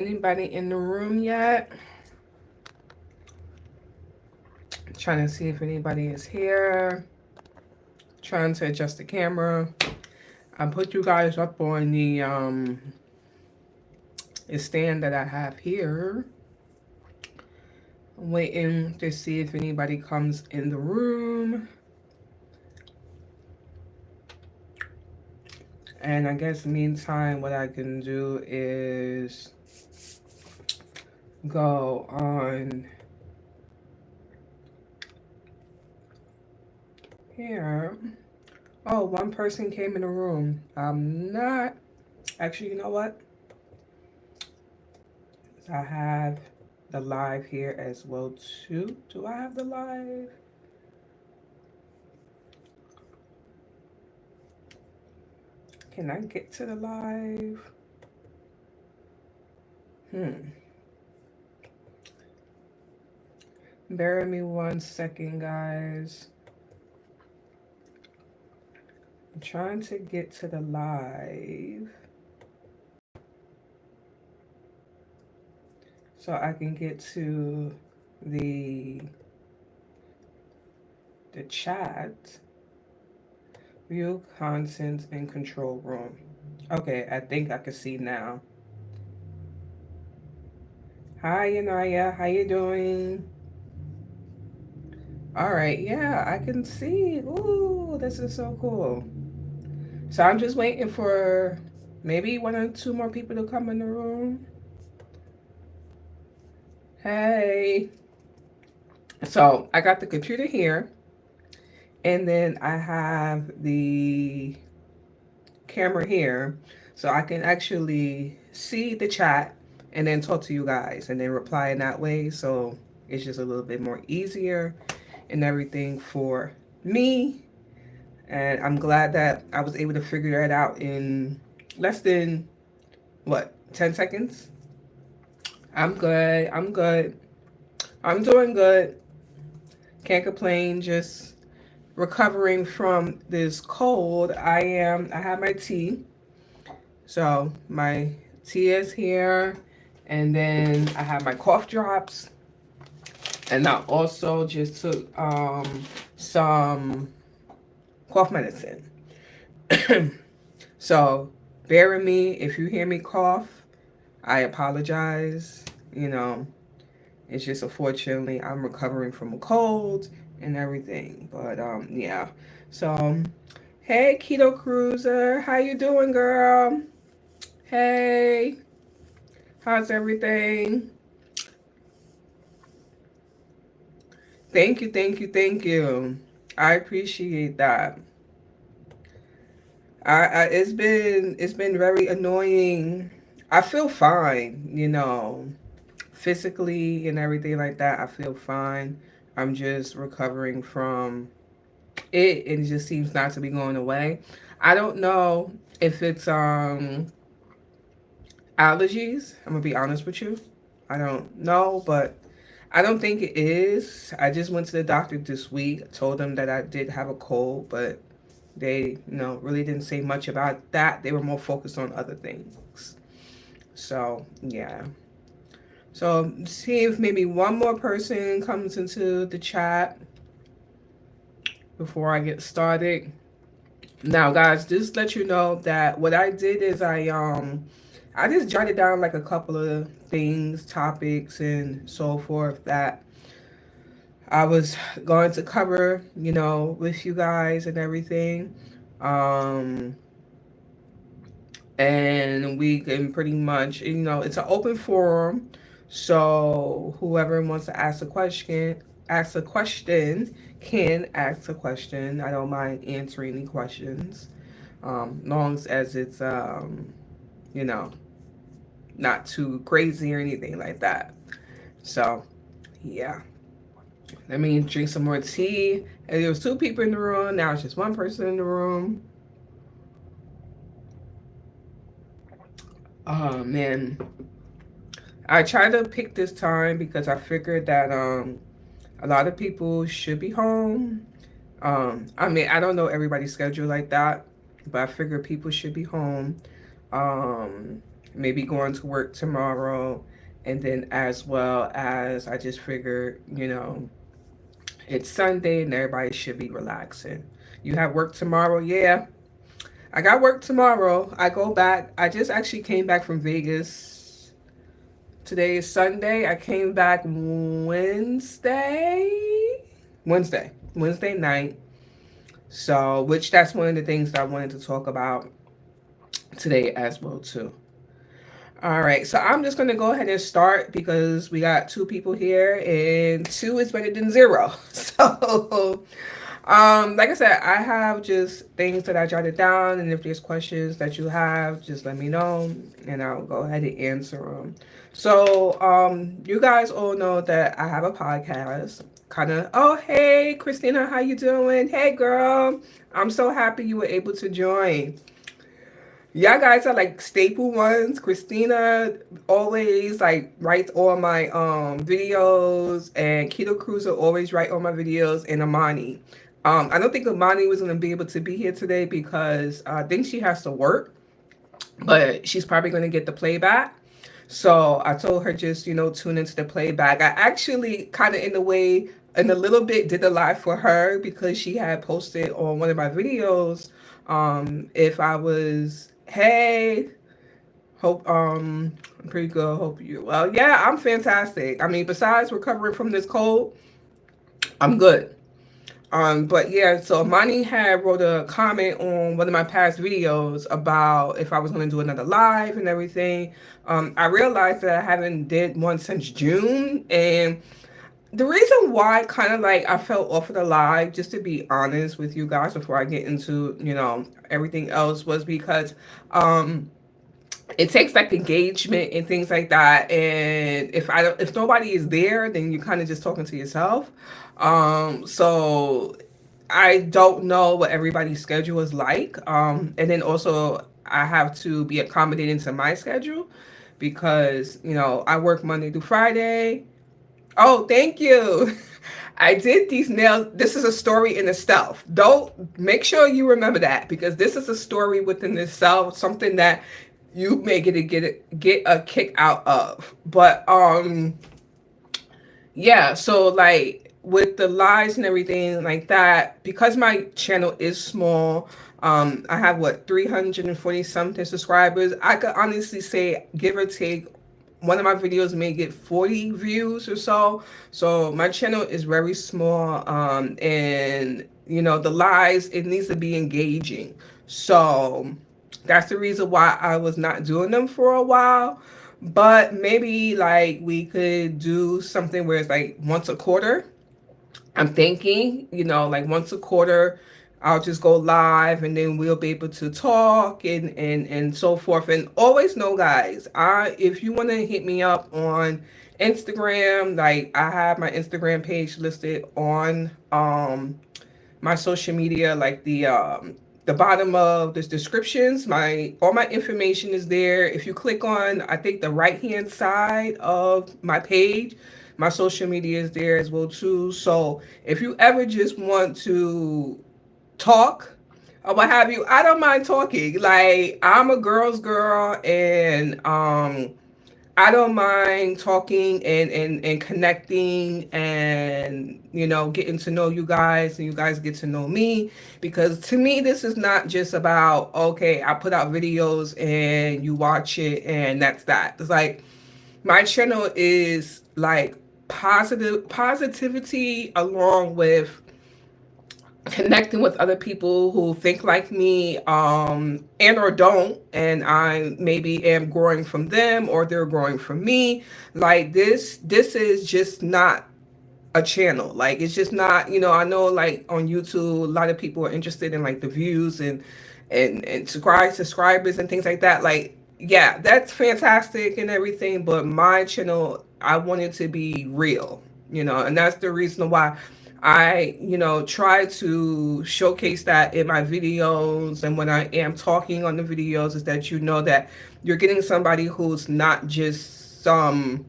Anybody in the room yet? Trying to see if anybody is here. Trying to adjust the camera. I put you guys up on the stand that I have here. I'm waiting to see if anybody comes in the room. And I guess meantime, what I can do is go on here. Oh, one person came in the room. I'm not. Actually, you know what? I have the live here as well too. Do I have the live? Can I get to the live? Bear with me 1 second, guys. I'm trying to get to the live so I can get to the chat. View content in control room. Okay, I think I can see now. Hi, Anaya. How you doing? All right, yeah, I can see. Ooh, this is so cool. So I'm just waiting for maybe 1 or 2 more people to come in the room. Hey. So I got the computer here, and then I have the camera here, so I can actually see the chat and then talk to you guys and then reply in that way. So it's just a little bit more easier and everything for me. And I'm glad that I was able to figure that out in less than, what, 10 seconds? I'm good. I'm good. I'm doing good. Can't complain. Just recovering from this cold. I have my tea. So my tea is here. And then I have my cough drops. And I also just took some cough medicine. So bear with me if you hear me cough. I apologize. You know, it's just unfortunately I'm recovering from a cold and everything. But yeah. So hey Keto Cruiser, how you doing, girl? Hey, how's everything? Thank you, thank you, thank you. I appreciate that. It's been very annoying. I feel fine, physically and everything like that. I feel fine. I'm just recovering from it, and it just seems not to be going away. I don't know if it's allergies. I'm gonna be honest with you. I don't know, but I don't think it is. I just went to the doctor this week, told them that I did have a cold, but they, really didn't say much about that. They were more focused on other things. So, yeah. So, see if maybe one more person comes into the chat before I get started. Now, guys, just let you know that what I did is I just jotted down like a couple of things, topics, and so forth that I was going to cover, with you guys and everything. Um, and we can pretty much, it's an open forum. So whoever wants to ask a question, can ask a question. I don't mind answering any questions, long as it's, you know, not too crazy or anything like that. So, yeah. Let me drink some more tea. And there was 2 people in the room. Now it's just 1 person in the room. Oh man, I tried to pick this time because I figured that a lot of people should be home. I mean, I don't know everybody's schedule like that, but I figure people should be home. Um, maybe going to work tomorrow. And then as well as I just figured, it's Sunday and everybody should be relaxing. You have work tomorrow? Yeah. I got work tomorrow. I go back. I just actually came back from Vegas. Today is Sunday. I came back Wednesday night. So, which that's one of the things that I wanted to talk about today as well too. All right, so I'm just gonna go ahead and start because we got two people here, and two is better than zero. So, like I said, I have just things that I jotted down, and if there's questions that you have, just let me know, and I'll go ahead and answer them. So, you guys all know that I have a podcast. Kind of. Oh, hey, Christina, how you doing? Hey, girl. I'm so happy you were able to join. Y'all guys are like staple ones. Christina always like writes all my videos, and Keto Cruiser always write all my videos, and Amani. I don't think Amani was gonna be able to be here today because I think she has to work, but she's probably gonna get the playback. So I told her just, tune into the playback. I actually kind of in a little bit did a live for her because she had posted on one of my videos. If I was, hey, hope, I'm pretty good. Hope you, well, yeah, I'm fantastic. I mean, besides recovering from this cold, I'm good. But yeah, so Mani had wrote a comment on one of my past videos about if I was going to do another live and everything. I realized that I haven't did one since June, and the reason why kind of like I fell off of the live, just to be honest with you guys before I get into, everything else, was because it takes like engagement and things like that, and if nobody is there, then you're kind of just talking to yourself. So I don't know what everybody's schedule is like, and then also I have to be accommodating to my schedule because I work Monday through Friday. Oh, thank you. I did these nails. This is a story in itself. Don't make sure you remember that because this is a story within itself, something that you may get a kick out of. But yeah, so like with the lives and everything like that, because my channel is small, I have what 340 something subscribers. I could honestly say, give or take, one of my videos may get 40 views or so. So my channel is very small, and the lives, it needs to be engaging. So that's the reason why I was not doing them for a while. But maybe like we could do something where it's like once a quarter. I'm thinking, like once a quarter, I'll just go live and then we'll be able to talk and so forth. And always know, guys, if you want to hit me up on Instagram, like I have my Instagram page listed on my social media, like the bottom of the descriptions, all my information is there. If you click on, I think the right hand side of my page, my social media is there as well too. So if you ever just want to talk or what have you, I don't mind talking. Like I'm a girl's girl, and I don't mind talking and connecting and, getting to know you guys and you guys get to know me. Because to me, this is not just about, okay, I put out videos and you watch it and that's that. It's like my channel is like positivity along with connecting with other people who think like me, and or don't, and I maybe am growing from them or they're growing from me. Like this is just not a channel. Like it's just not, I know like on YouTube a lot of people are interested in like the views and subscribers and things like that. Like yeah, that's fantastic and everything, but my channel, I want it to be real, and that's the reason why I, try to showcase that in my videos. And when I am talking on the videos, is that that you're getting somebody who's not just some,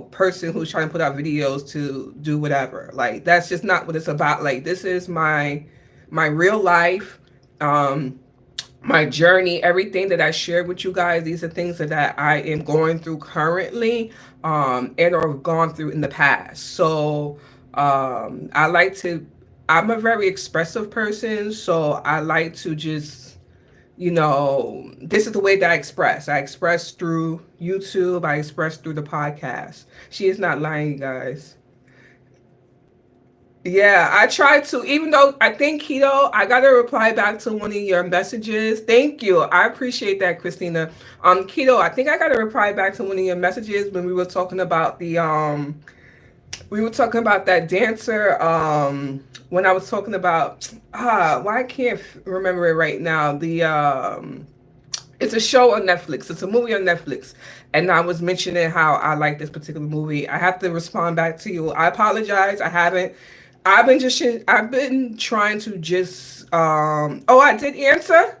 person who's trying to put out videos to do whatever. Like that's just not what it's about. Like this is my real life. my journey, everything that I shared with you guys. These are things that I am going through currently, and or gone through in the past. So I like to. I'm a very expressive person, so I like to just, this is the way that I express. I express through YouTube. I express through the podcast. She is not lying, you guys. Yeah, I tried to, even though I think Keto, I got to reply back to one of your messages. Thank you. I appreciate that, Christina. Keto, I think I got to reply back to one of your messages when we were talking about we were talking about that dancer, when I was talking about, why I can't remember it right now. It's a show on Netflix. It's a movie on Netflix. And I was mentioning how I like this particular movie. I have to respond back to you. I apologize. I haven't. I've been trying to just oh, I did answer?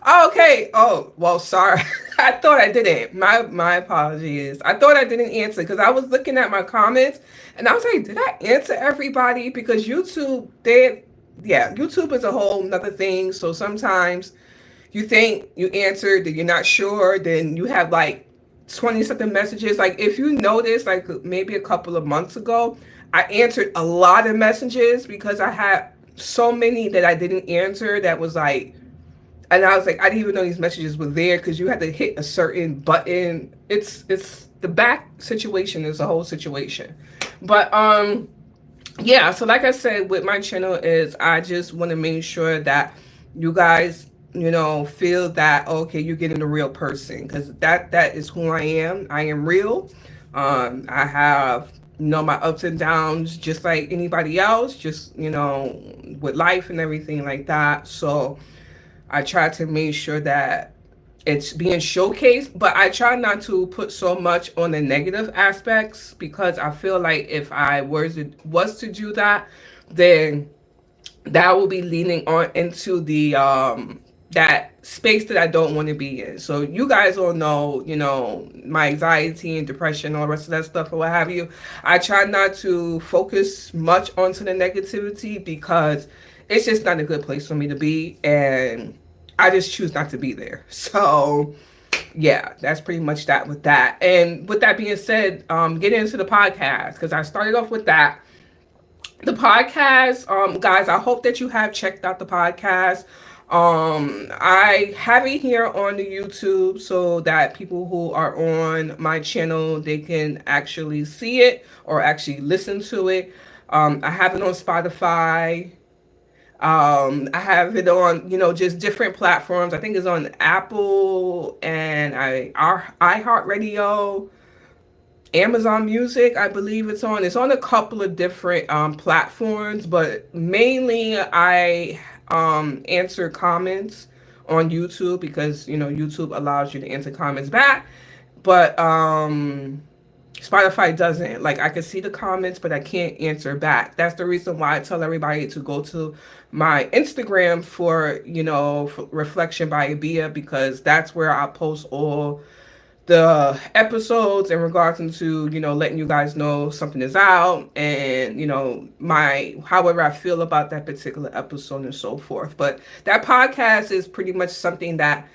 Oh, okay. Oh, well, sorry. I thought I didn't. My apologies. I thought I didn't answer because I was looking at my comments and I was like, did I answer everybody? Because YouTube, yeah, YouTube is a whole nother thing. So sometimes you think you answered, then you're not sure, then you have like 20 something messages. Like if you notice, like maybe a couple of months ago, I answered a lot of messages because I had so many that I didn't answer that was like, and I was like, I didn't even know these messages were there because you had to hit a certain button. It's the back situation is a whole situation. But yeah, so like I said, with my channel is I just want to make sure that you guys, feel that okay, you're getting a real person because that is who I am. I am real. I have my ups and downs just like anybody else, just with life and everything like that. So I try to make sure that it's being showcased, but I try not to put so much on the negative aspects because I feel like if I was to do that, then that will be leaning on into the that space that I don't want to be in. So you guys all know, my anxiety and depression, all the rest of that stuff or what have you. I try not to focus much onto the negativity because it's just not a good place for me to be, and I just choose not to be there. So yeah, that's pretty much that with that. And with that being said, get into the podcast because I started off with that. The podcast, guys, I hope that you have checked out the podcast. I have it here on the YouTube so that people who are on my channel, they can actually see it or actually listen to it. I have it on Spotify. I have it on, just different platforms. I think it's on Apple and iHeartRadio, Amazon Music, I believe it's on. It's on a couple of different platforms, but mainly I answer comments on YouTube because YouTube allows you to answer comments back, but Spotify doesn't. Like I can see the comments, but I can't answer back. That's the reason why I tell everybody to go to my Instagram for Reflection by Abia because that's where I post all the episodes in regards to letting you guys know something is out and my however I feel about that particular episode and so forth. But that podcast is pretty much something that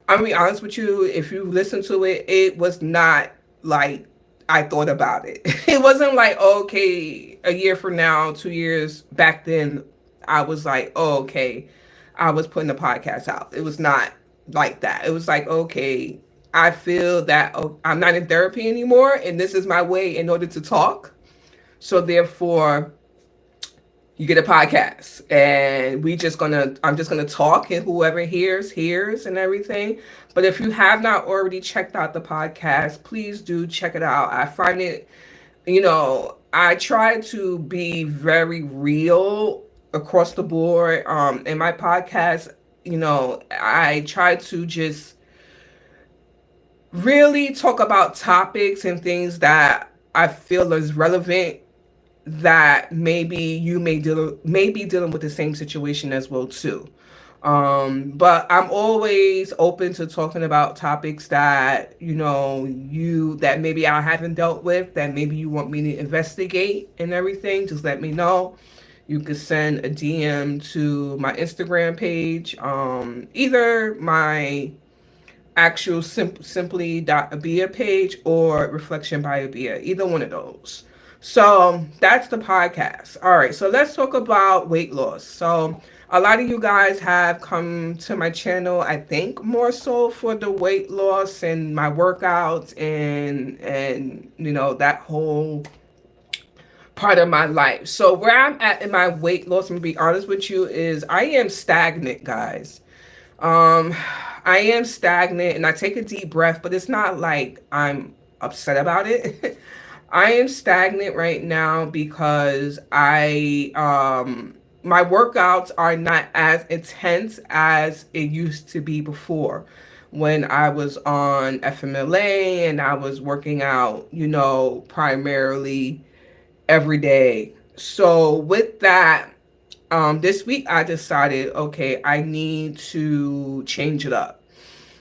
I'm gonna be honest with you, if you listen to it, it was not like I thought about it. It wasn't like, okay, a year from now, 2 years back then, I was like, oh, okay, I was putting the podcast out. It was not like that. It was like, okay, I feel that I'm not in therapy anymore, and this is my way in order to talk. So therefore, you get a podcast, and I'm just gonna talk, and whoever hears, and everything. But if you have not already checked out the podcast, please do check it out. I find it, I try to be very real across the board. In my podcast, I try to just really talk about topics and things that I feel is relevant that maybe you may be dealing with the same situation as well too. But I'm always open to talking about topics that that maybe I haven't dealt with, that maybe you want me to investigate and everything. Just let me know. you could send a DM to my Instagram page, either my actual simply.abia page or reflection by abia, either one of those. So that's the podcast. All right, so let's talk about weight loss. So a lot of you guys have come to my channel, I think more so for the weight loss and my workouts and you know that whole part of my life. So where I'm at in my weight loss, I'm gonna be honest with you, is I am stagnant, guys. um, I am stagnant and I take a deep breath, but it's not like I'm upset about it. I am stagnant right now because my workouts are not as intense as it used to be before when I was on FMLA and I was working out, you know, primarily every day. So with that, this week I decided, okay, I need to change it up.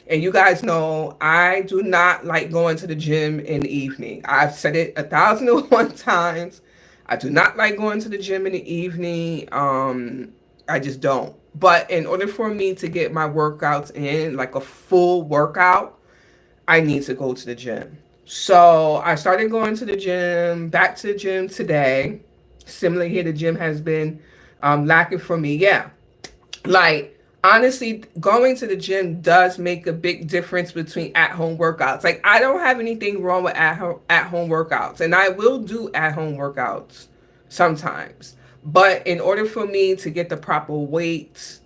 And you guys know I do not like going to the gym in the evening. I've said it 1,001 times. I do not like going to the gym in the evening. I just don't. But in order for me to get my workouts in, like a full workout, I need to go to the gym. So I started going to the gym, back to the gym today. Similar here, the gym has been lacking for me. Yeah, like honestly, going to the gym does make a big difference between at-home workouts. Like I don't have anything wrong with at-home workouts, and I will do at-home workouts sometimes. But in order for me to get the proper weights,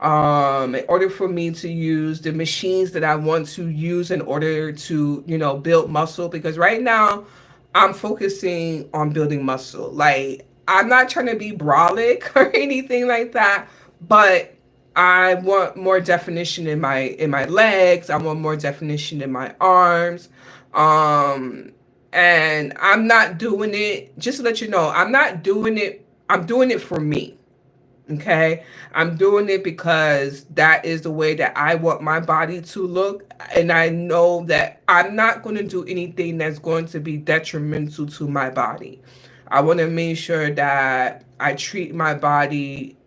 in order for me to use the machines that I want to use in order to, you know, build muscle, because right now I'm focusing on building muscle. Like I'm not trying to be brolic or anything like that, but I want more definition in my legs. I want more definition in my arms. Um and I'm not doing it, just to let you know, I'm not doing it, I'm doing it for me. Okay. I'm doing it because that is the way that I want my body to look. And I know that I'm not going to do anything that's going to be detrimental to my body. I want to make sure that I treat my body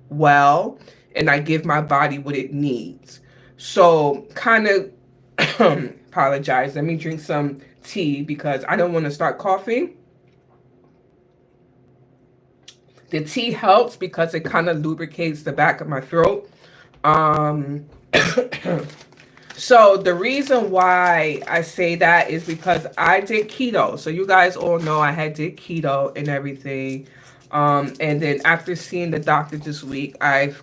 well and I give my body what it needs. So, kind of apologize. Let me drink some tea because I don't want to start coughing. The tea helps because it kind of lubricates the back of my throat. Um, so the reason why I say that is because I did keto. So you guys all know I had did keto and everything. And then after seeing the doctor this week, I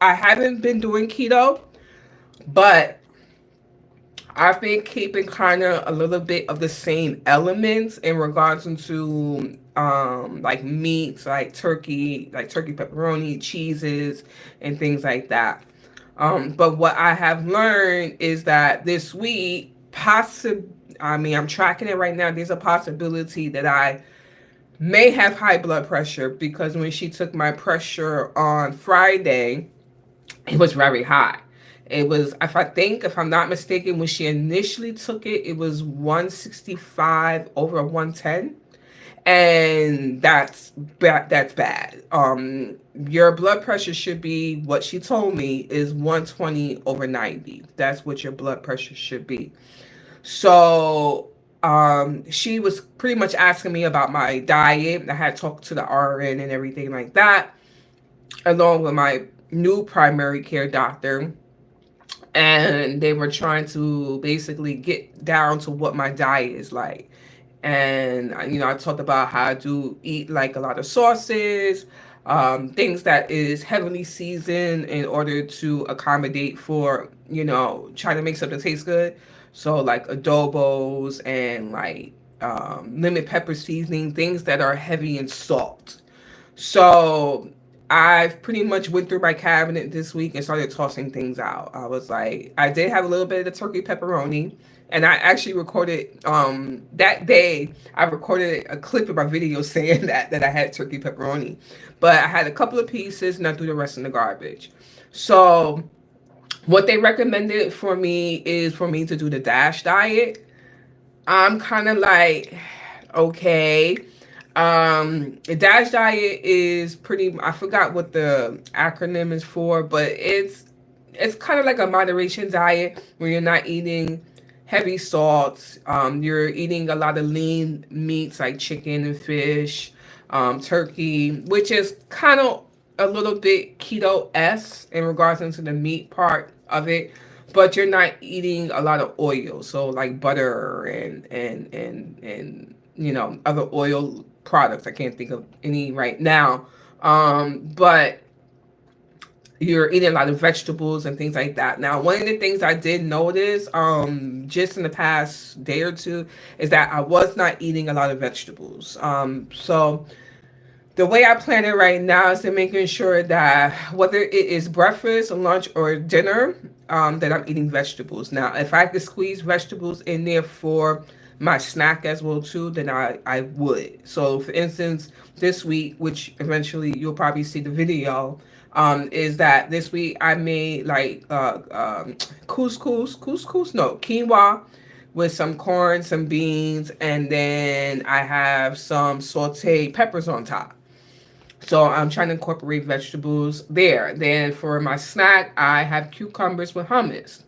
haven't been doing keto, but I've been keeping kind of a little bit of the same elements in regards to like meats, like turkey pepperoni, cheeses, and things like that. But what I have learned is that this week, I mean, I'm tracking it right now. There's a possibility that I may have high blood pressure because when she took my pressure on Friday, it was very high. It was, if I'm not mistaken, when she initially took it, it was 165 over 110. And that's bad. That's bad. Your blood pressure should be, what she told me is 120 over 90. That's what your blood pressure should be. So she was pretty much asking me about my diet. I had talked to the RN and everything like that, along with my new primary care doctor. And they were trying to basically get down to what my diet is like. And you know, I talked about how I do eat like a lot of sauces, things that is heavily seasoned in order to accommodate for, you know, trying to make something taste good. So like adobos and like lemon pepper seasoning, things that are heavy in salt. So I've pretty much went through my cabinet this week and started tossing things out. I was like, I did have a little bit of the turkey pepperoni, and I actually recorded that day. I recorded a clip of my video saying that I had turkey pepperoni, but I had a couple of pieces and I threw the rest in the garbage. So what they recommended for me is for me to do the DASH diet. I'm kind of like, okay. The DASH diet is pretty, I forgot what the acronym is for, but it's kind of like a moderation diet where you're not eating heavy salts. You're eating a lot of lean meats like chicken and fish, turkey, which is kind of a little bit keto-esque in regards into the meat part of it, but you're not eating a lot of oil, so like butter and other oil products. I can't think of any right now, but you're eating a lot of vegetables and things like that. Now, one of the things I did notice, just in the past day or two, is that I was not eating a lot of vegetables. So the way I plan it right now is to making sure that whether it is breakfast, lunch, or dinner, that I'm eating vegetables. Now, if I could squeeze vegetables in there for my snack as well too, then I would. So, for instance, this week, which eventually you'll probably see the video, is that this week I made like couscous, no, quinoa with some corn, some beans, and then I have some sauteed peppers on top. So I'm trying to incorporate vegetables there. Then for my snack, I have cucumbers with hummus.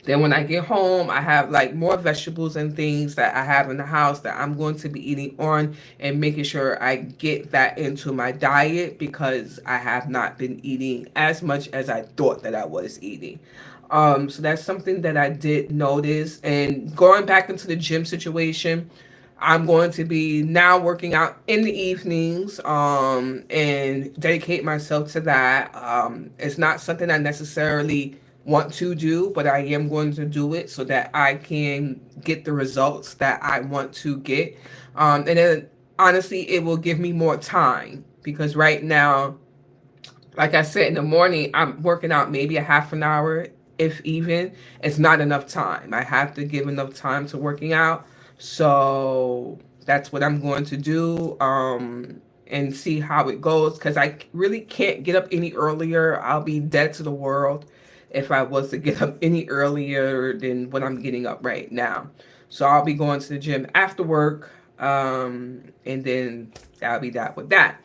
Then when I get home, I have like more vegetables and things that I have in the house that I'm going to be eating on and making sure I get that into my diet because I have not been eating as much as I thought that I was eating. So that's something that I did notice. And going back into the gym situation, I'm going to be now working out in the evenings, and dedicate myself to that. It's not something I necessarily want to do, but I am going to do it so that I can get the results that I want to get. And then honestly, it will give me more time because right now, like I said, in the morning, I'm working out maybe a half an hour, if even. It's not enough time. I have to give enough time to working out. So that's what I'm going to do, and see how it goes because I really can't get up any earlier. I'll be dead to the world if I was to get up any earlier than what I'm getting up right now. So I'll be going to the gym after work, and then that'll be that with that.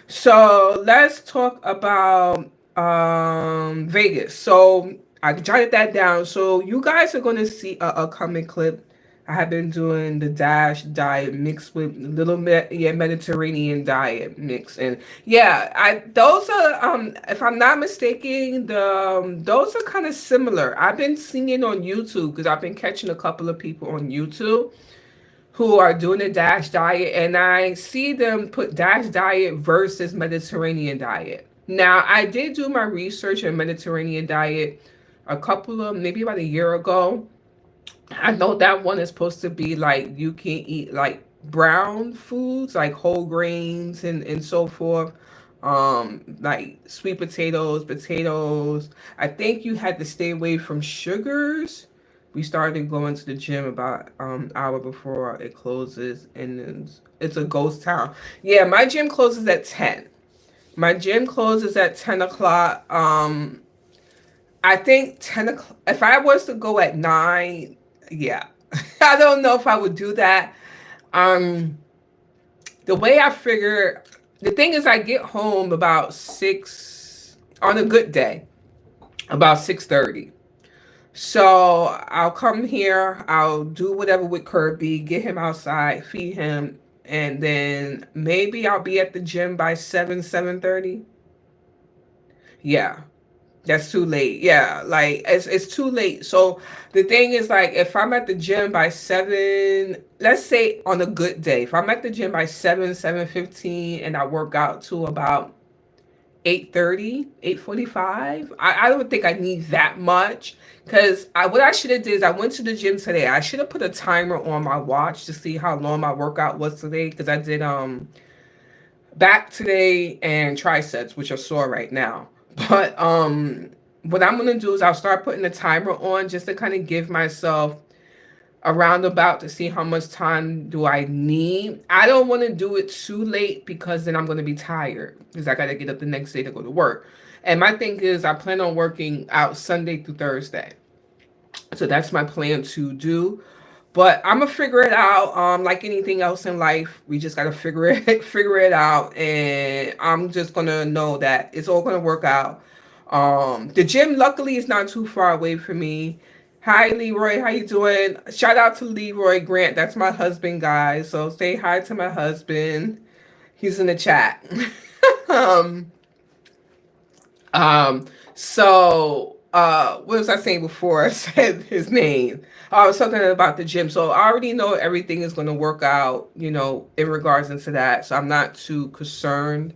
So let's talk about Vegas. So I jotted that down. So you guys are going to see a upcoming clip. I have been doing the Dash diet mixed with little Mediterranean diet mix, and yeah, I those are if I'm not mistaken, those are kind of similar. I've been seeing it on YouTube because I've been catching a couple of people on YouTube who are doing the Dash diet, and I see them put Dash diet versus Mediterranean diet. Now, I did do my research on Mediterranean diet a couple of maybe about a year ago. I know that one is supposed to be like you can eat like brown foods, like whole grains and so forth. Like sweet potatoes, potatoes. I think you had to stay away from sugars. We started going to the gym about hour before it closes, and it's a ghost town. Yeah, my gym closes at 10. My gym closes at 10 o'clock. I think 10 o'clock. If I was to go at 9, yeah, I don't know if I would do that. Um, the way I figure, the thing is, I get home about 6 on a good day, about 6:30. So I'll come here, I'll do whatever with Kirby, get him outside, feed him, and then maybe I'll be at the gym by 7:30. Yeah. That's too late. Yeah, like it's too late. So the thing is like if I'm at the gym by 7, let's say on a good day, if I'm at the gym by 7, 7:15 and I work out to about 8:30, 8:45, I don't think I need that much because what I should have did is I went to the gym today. I should have put a timer on my watch to see how long my workout was today because I did back today and triceps, which are sore right now. But what I'm gonna do is I'll start putting the timer on just to kind of give myself a roundabout to see how much time do I need. I don't want to do it too late because then I'm gonna be tired because I gotta get up the next day to go to work. And my thing is I plan on working out Sunday through Thursday. So that's my plan to do. But I'm gonna figure it out. Like anything else in life, we just gotta figure it out, and I'm just gonna know that it's all gonna work out. The gym luckily is not too far away from me. Hi Leroy, how you doing? Shout out to Leroy Grant. That's my husband, guys. So say hi to my husband. He's in the chat. um, um, what was I saying before I said his name? I was talking about the gym. So I already know everything is going to work out, in regards into that. So I'm not too concerned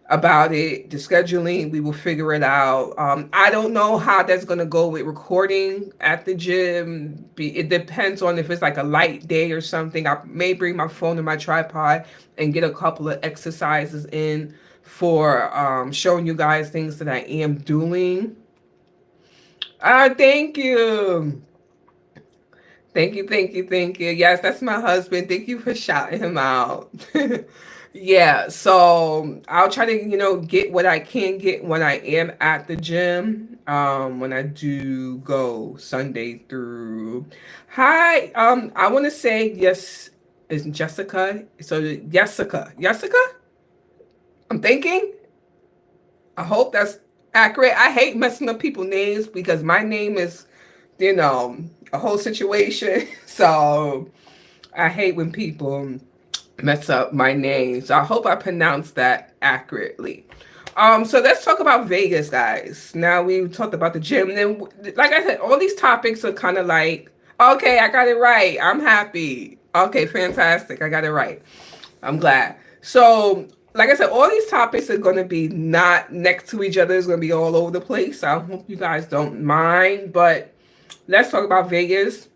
about it. The scheduling, we will figure it out. I don't know how that's going to go with recording at the gym. It depends on if it's like a light day or something. I may bring my phone and my tripod and get a couple of exercises in for showing you guys things that I am doing. Thank you. Thank you, thank you, thank you. Yes, that's my husband. Thank you for shouting him out. Yeah, so I'll try to, get what I can get when I am at the gym. When I do go Sunday through. Hi, I want to say yes, is Jessica. So Jessica. I'm thinking. I hope that's accurate. I hate messing up people's names because my name is, a whole situation. So I hate when people mess up my name. So I hope I pronounced that accurately. So let's talk about Vegas, guys. Now we talked about the gym. Then, like I said, all these topics are kind of like, okay, I got it right. I'm happy. Okay, fantastic. I got it right. I'm glad. So, like I said, all these topics are going to be not next to each other. It's going to be all over the place. I hope you guys don't mind. But let's talk about Vegas.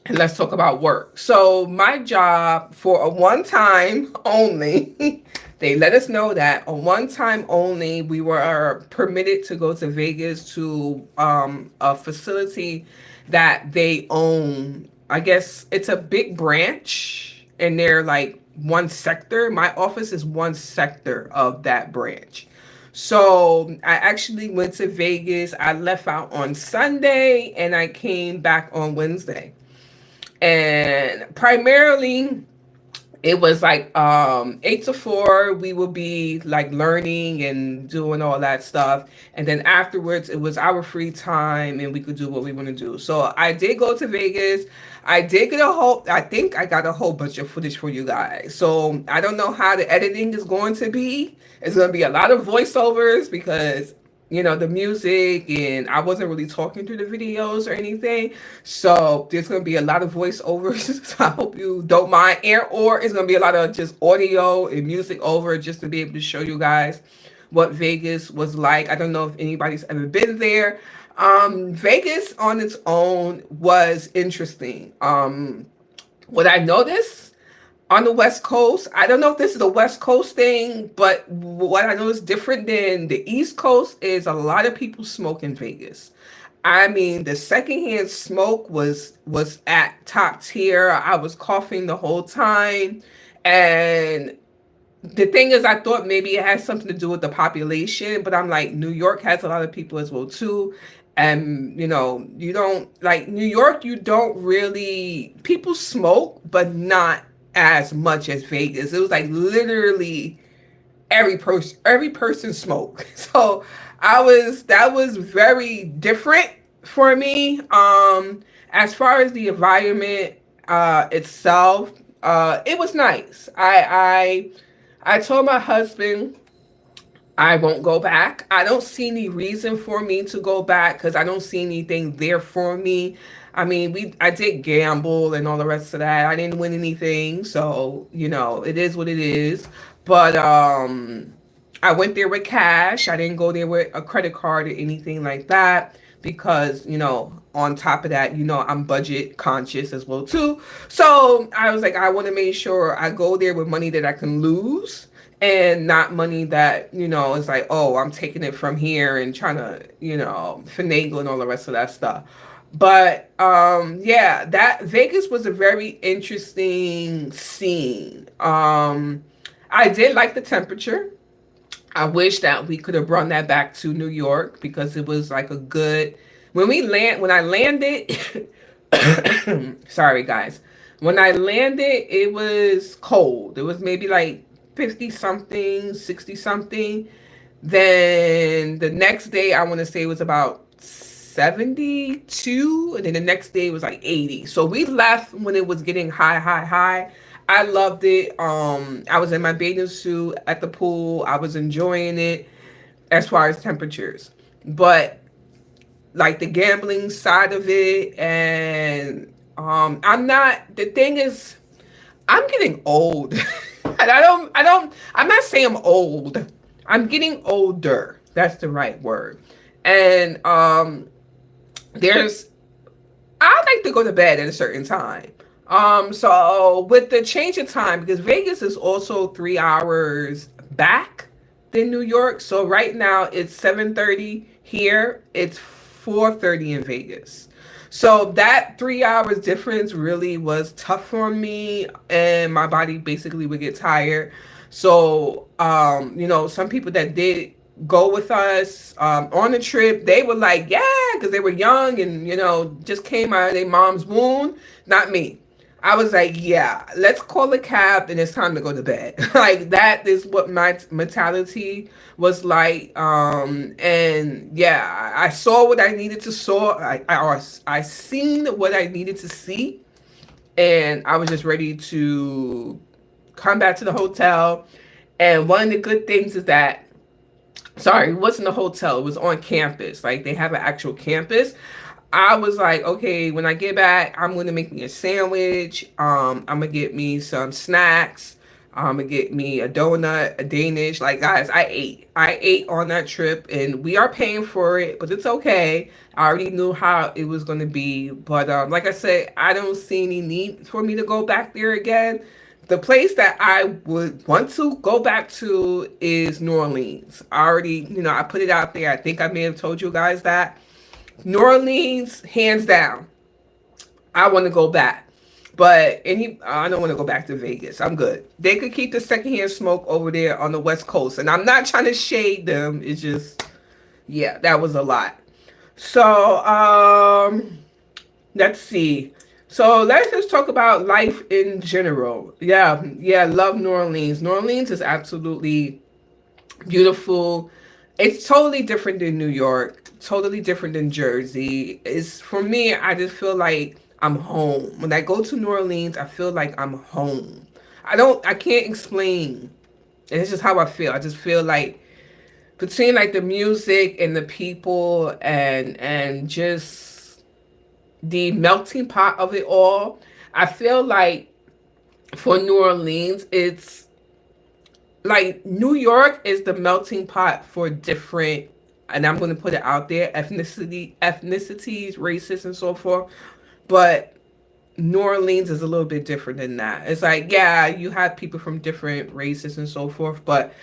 And let's talk about work. So my job for a one time only, they let us know that a one time only, we were permitted to go to Vegas to a facility that they own. I guess it's a big branch and they're like one sector. My office is one sector of that branch. So I actually went to Vegas. I left out on Sunday and I came back on Wednesday. And primarily it was like 8 to 4 we would be like learning and doing all that stuff, and then afterwards it was our free time and we could do what we want to do. So I did go to Vegas. I think I got a whole bunch of footage for you guys. So I don't know how the editing is going to be. It's going to be a lot of voiceovers because the music, and I wasn't really talking through the videos or anything. So there's going to be a lot of voiceovers. So I hope you don't mind. Or it's going to be a lot of just audio and music over just to be able to show you guys what Vegas was like. I don't know if anybody's ever been there. Vegas on its own was interesting. What I noticed on the West Coast, I don't know if this is a West Coast thing, but what I know is different than the East Coast is a lot of people smoke in Vegas. I mean, the secondhand smoke was at top tier. I was coughing the whole time. And the thing is, I thought maybe it has something to do with the population, but I'm like, New York has a lot of people as well too. And you don't like New York, you don't really people smoke, but not as much as Vegas. It was like literally every person smoke. So that was very different for me. As far as the environment itself, it was nice. I told my husband I won't go back. I don't see any reason for me to go back because I don't see anything there for me. I mean, I did gamble and all the rest of that. I didn't win anything, so it is what it is. But I went there with cash. I didn't go there with a credit card or anything like that because, on top of that, I'm budget conscious as well too. So I was like, I want to make sure I go there with money that I can lose and not money that, is like, oh, I'm taking it from here and trying to, finagle and all the rest of that stuff. But yeah, that Vegas was a very interesting scene. I did like the temperature. I wish that we could have brought that back to New York because it was like a good when I landed Sorry, guys. When I landed, it was cold. It was maybe like 50 something, 60 something. Then the next day, I want to say it was about 72. And then the next day was like 80. So we left when it was getting high, high, high. I loved it. I was in my bathing suit at the pool. I was enjoying it as far as temperatures. But like the gambling side of it, and I'm not, the thing is, I'm getting old. And I'm not saying I'm old. I'm getting older. That's the right word. And there's I like to go to bed at a certain time. So with the change of time, because Vegas is also 3 hours back than New York. So right now it's 7:30 here. It's 4:30 in Vegas. So that 3 hours difference really was tough for me, and my body basically would get tired. So some people that did go with us on the trip, they were like, yeah, because they were young and just came out of their mom's womb. Not me. I was like, yeah, let's call a cab and it's time to go to bed. Like that is what my mentality was like. And yeah, I saw what I needed to saw. I seen what I needed to see, and I was just ready to come back to the hotel. And one of the good things is that, sorry, it wasn't a hotel, it was on campus. Like they have an actual campus. I was like, okay, when I get back, I'm gonna make me a sandwich. I'm gonna get me some snacks. I'm gonna get me a donut, a Danish. Like guys, I ate on that trip, and we are paying for it, but it's okay. I already knew how it was gonna be, but like I said, I don't see any need for me to go back there again. The place that I would want to go back to is New Orleans. I already, I put it out there. I think I may have told you guys that. New Orleans, hands down. I want to go back. But I don't want to go back to Vegas. I'm good. They could keep the secondhand smoke over there on the West Coast. And I'm not trying to shade them. It's just, yeah, that was a lot. So, let's see. So let's just talk about life in general. Yeah, love New Orleans. New Orleans is absolutely beautiful. It's totally different than New York, totally different than Jersey. It's for me, I just feel like I'm home. When I go to New Orleans, I feel like I'm home. I can't explain. It's just how I feel. I just feel like between like the music and the people and just the melting pot of it all, I feel like for New Orleans, it's like New York is the melting pot for different, and I'm going to put it out there, ethnicities, races, and so forth. But New Orleans is a little bit different than that. It's like, yeah, you have people from different races and so forth, but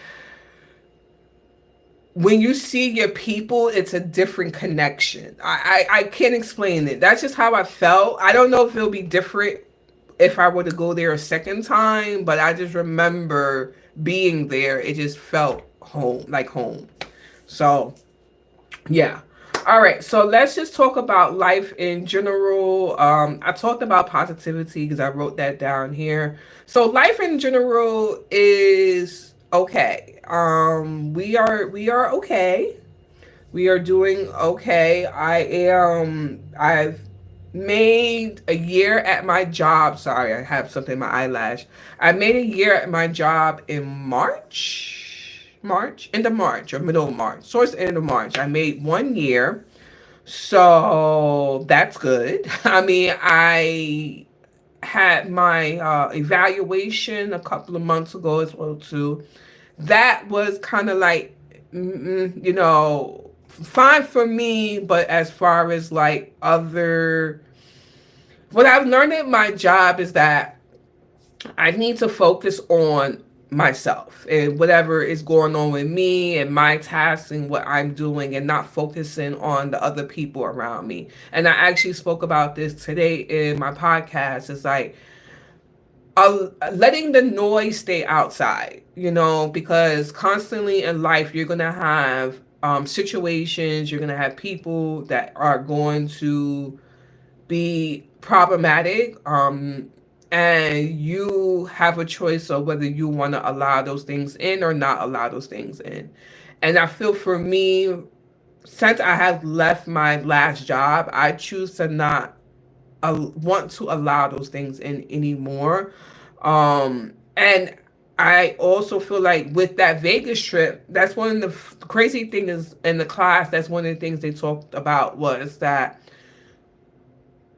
when you see your people, it's a different connection. I can't explain it. That's just how I felt. I don't know if it'll be different if I were to go there a second time, but I just remember being there. It just felt home, like home. So, yeah. All right, so let's just talk about life in general. I talked about positivity because I wrote that down here. So life in general is okay. We are okay. We are doing okay. I've made a year at my job. Sorry, I have something in my eyelash. I made a year at my job in end of March or middle of March. So it's end of March. I made 1 year. So that's good. I mean, I had my evaluation a couple of months ago as well too. That was kind of like, fine for me, but as far as like what I've learned at my job is that I need to focus on myself and whatever is going on with me and my tasks and what I'm doing, and not focusing on the other people around me. And I actually spoke about this today in my podcast. It's like letting the noise stay outside, because constantly in life you're going to have situations, you're going to have people that are going to be problematic. And you have a choice of whether you want to allow those things in or not allow those things in. And I feel for me, since I have left my last job, I choose to not want to allow those things in anymore. And I also feel like with that Vegas trip, that's one of the crazy things in the class. That's one of the things they talked about was that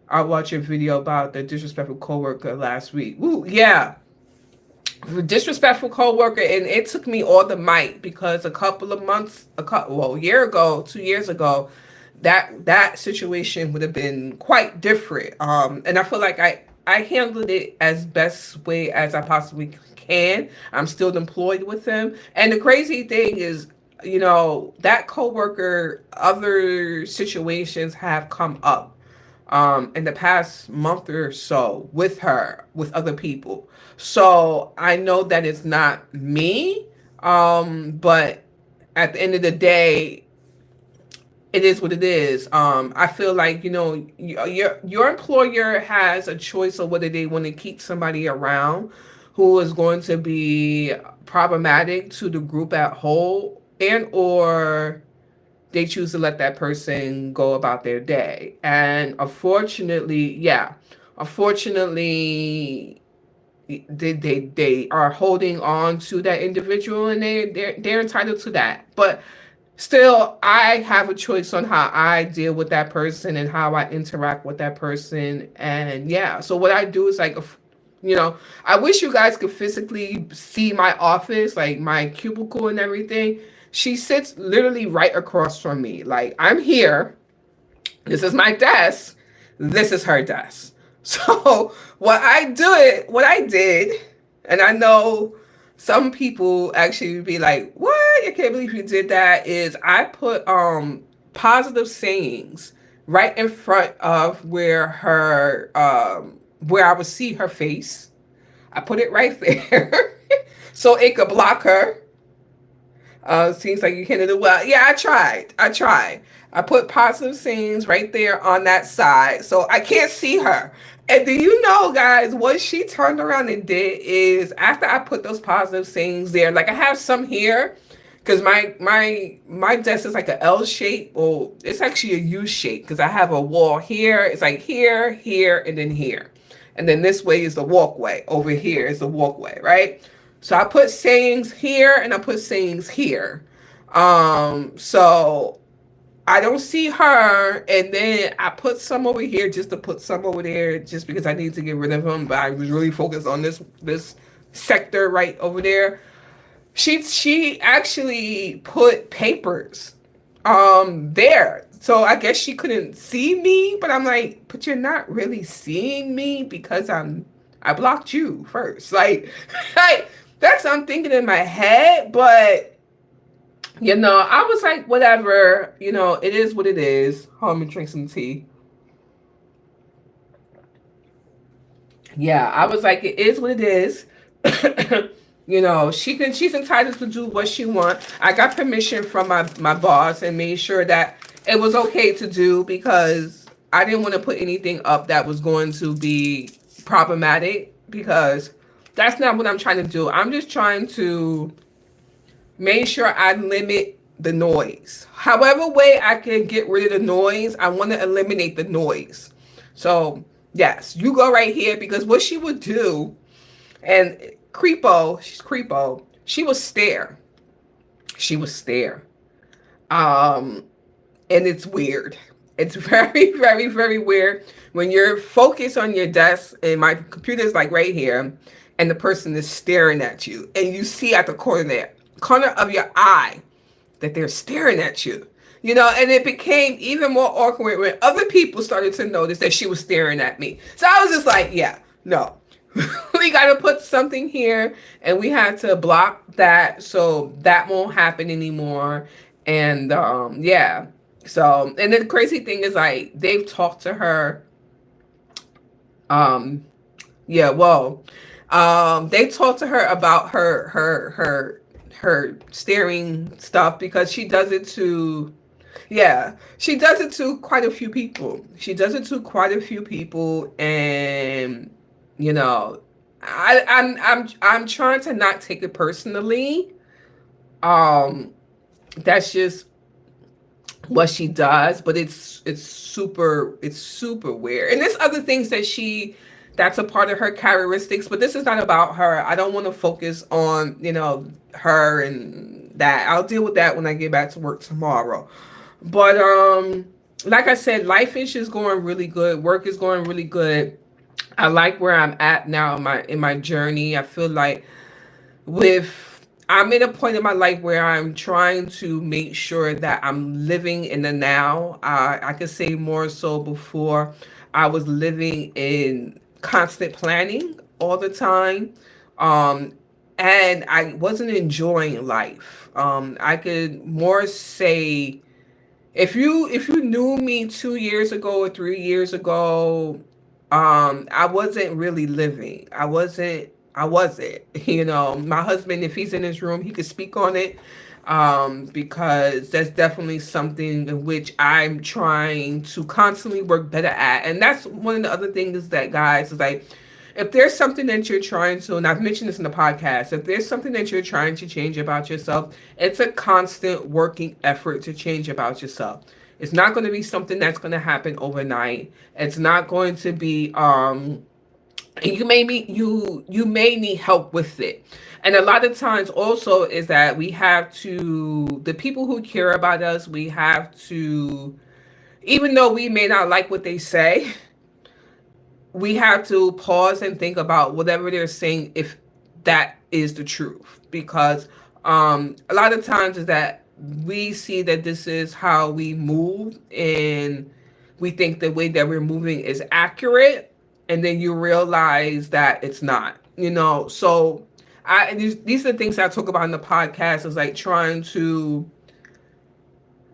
I watched a video about the disrespectful coworker last week. Ooh, yeah, disrespectful coworker, and it took me all the might because a couple of months, a year ago, 2 years ago, that situation would have been quite different. And I feel like I handled it as best way as I possibly can. I'm still employed with them, and the crazy thing is, that coworker, other situations have come up in the past month or so with her, with other people. So I know that it's not me, but at the end of the day, it is what it is. I feel like your employer has a choice of whether they want to keep somebody around who is going to be problematic to the group at whole, and or they choose to let that person go about their day. And unfortunately, they are holding on to that individual, and they're entitled to that. But still, I have a choice on how I deal with that person and how I interact with that person. And yeah, so what I do is like, I wish you guys could physically see my office, like my cubicle and everything. She sits literally right across from me. Like, I'm here. This is my desk. This is her desk. So what I did, and I know some people actually be like, "What? I can't believe you did that." Is I put positive sayings right in front of where I would see her face. I put it right there so it could block her. Seems like you can't do well. Yeah, I tried. I put positive scenes right there on that side, so I can't see her. And do you know, guys, what she turned around and did is after I put those positive scenes there, like I have some here, because my desk is like an L shape, or it's actually a U shape, because I have a wall here. It's like here, here, and then here, and then this way is the walkway. Over here is the walkway, right? So I put sayings here and I put sayings here. So I don't see her, and then I put some over here just to put some over there, just because I need to get rid of them. But I was really focused on this sector right over there. She actually put papers there. So I guess she couldn't see me, but I'm like, but you're not really seeing me because I blocked you first. Like, like that's what I'm thinking in my head, but I was like, whatever, it is what it is. Hold on, and drink some tea. Yeah, I was like, it is what it is. She's entitled to do what she wants. I got permission from my boss and made sure that it was okay to do, because I didn't want to put anything up that was going to be problematic, because that's not what I'm trying to do. I'm just trying to make sure I limit the noise. However way I can get rid of the noise, I want to eliminate the noise. So yes, you go right here, because what she would do, and she's creepo, she would stare. She would stare. And it's weird. It's very, very, very weird when you're focused on your desk and my computer is like right here, and the person is staring at you, and you see at the corner of your eye that they're staring at you. And it became even more awkward when other people started to notice that she was staring at me. So I was just like, yeah, no. We got to put something here, and we had to block that so that won't happen anymore. And yeah. So, and then the crazy thing is, like, they've talked to her. Yeah, well, they talked to her about her staring stuff, because she does it to Yeah, she does it to quite a few people. She does it to quite a few people, and you know, I'm trying to not take it personally. Um, that's just what she does, but it's super weird. And there's other things that that's a part of her characteristics, but this is not about her. I don't want to focus on, her and that. I'll deal with that when I get back to work tomorrow. But like I said, life is just going really good. Work is going really good. I like where I'm at now in my journey. I feel like with I'm at a point in my life where I'm trying to make sure that I'm living in the now. I could say more so before I was living in constant planning all the time. Um, and I wasn't enjoying life. I could more say if you knew me 2 years ago or 3 years ago, I wasn't really living. I wasn't. My husband, if he's in his room, he could speak on it. Because that's definitely something in which I'm trying to constantly work better at. And that's one of the other things that, guys, is like, if there's something that you're trying to, and I've mentioned this in the podcast, if there's something that you're trying to change about yourself, it's a constant working effort to change about yourself. It's not going to be something that's going to happen overnight. It's not going to be you may need help with it. And a lot of times also is that we have to the people who care about us, we have to, even though we may not like what they say, we have to pause and think about whatever they're saying, if that is the truth. Because a lot of times is that we see that this is how we move, and we think the way that we're moving is accurate, and then you realize that it's not. So these are the things I talk about in the podcast, is like trying to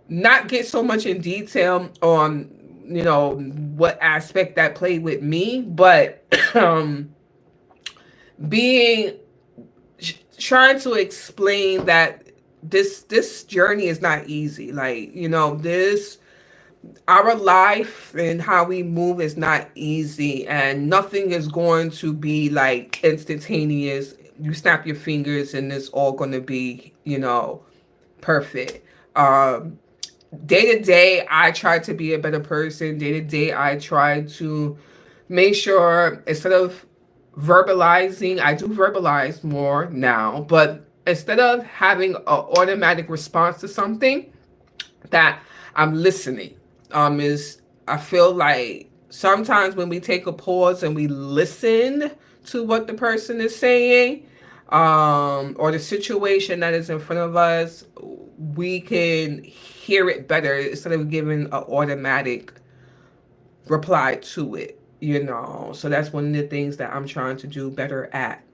not get so much in detail on what aspect that played with me, but being trying to explain that this journey is not easy. Like, this our life and how we move is not easy, and nothing is going to be like instantaneous. You snap your fingers and it's all going to be perfect. Day to day, I try to be a better person. Day to day, I try to make sure, instead of verbalizing, I do verbalize more now, but instead of having an automatic response to something, that I'm listening. Is I feel like sometimes when we take a pause and we listen to what the person is saying, or the situation that is in front of us, we can hear it better instead of giving an automatic reply to it. So that's one of the things that I'm trying to do better at.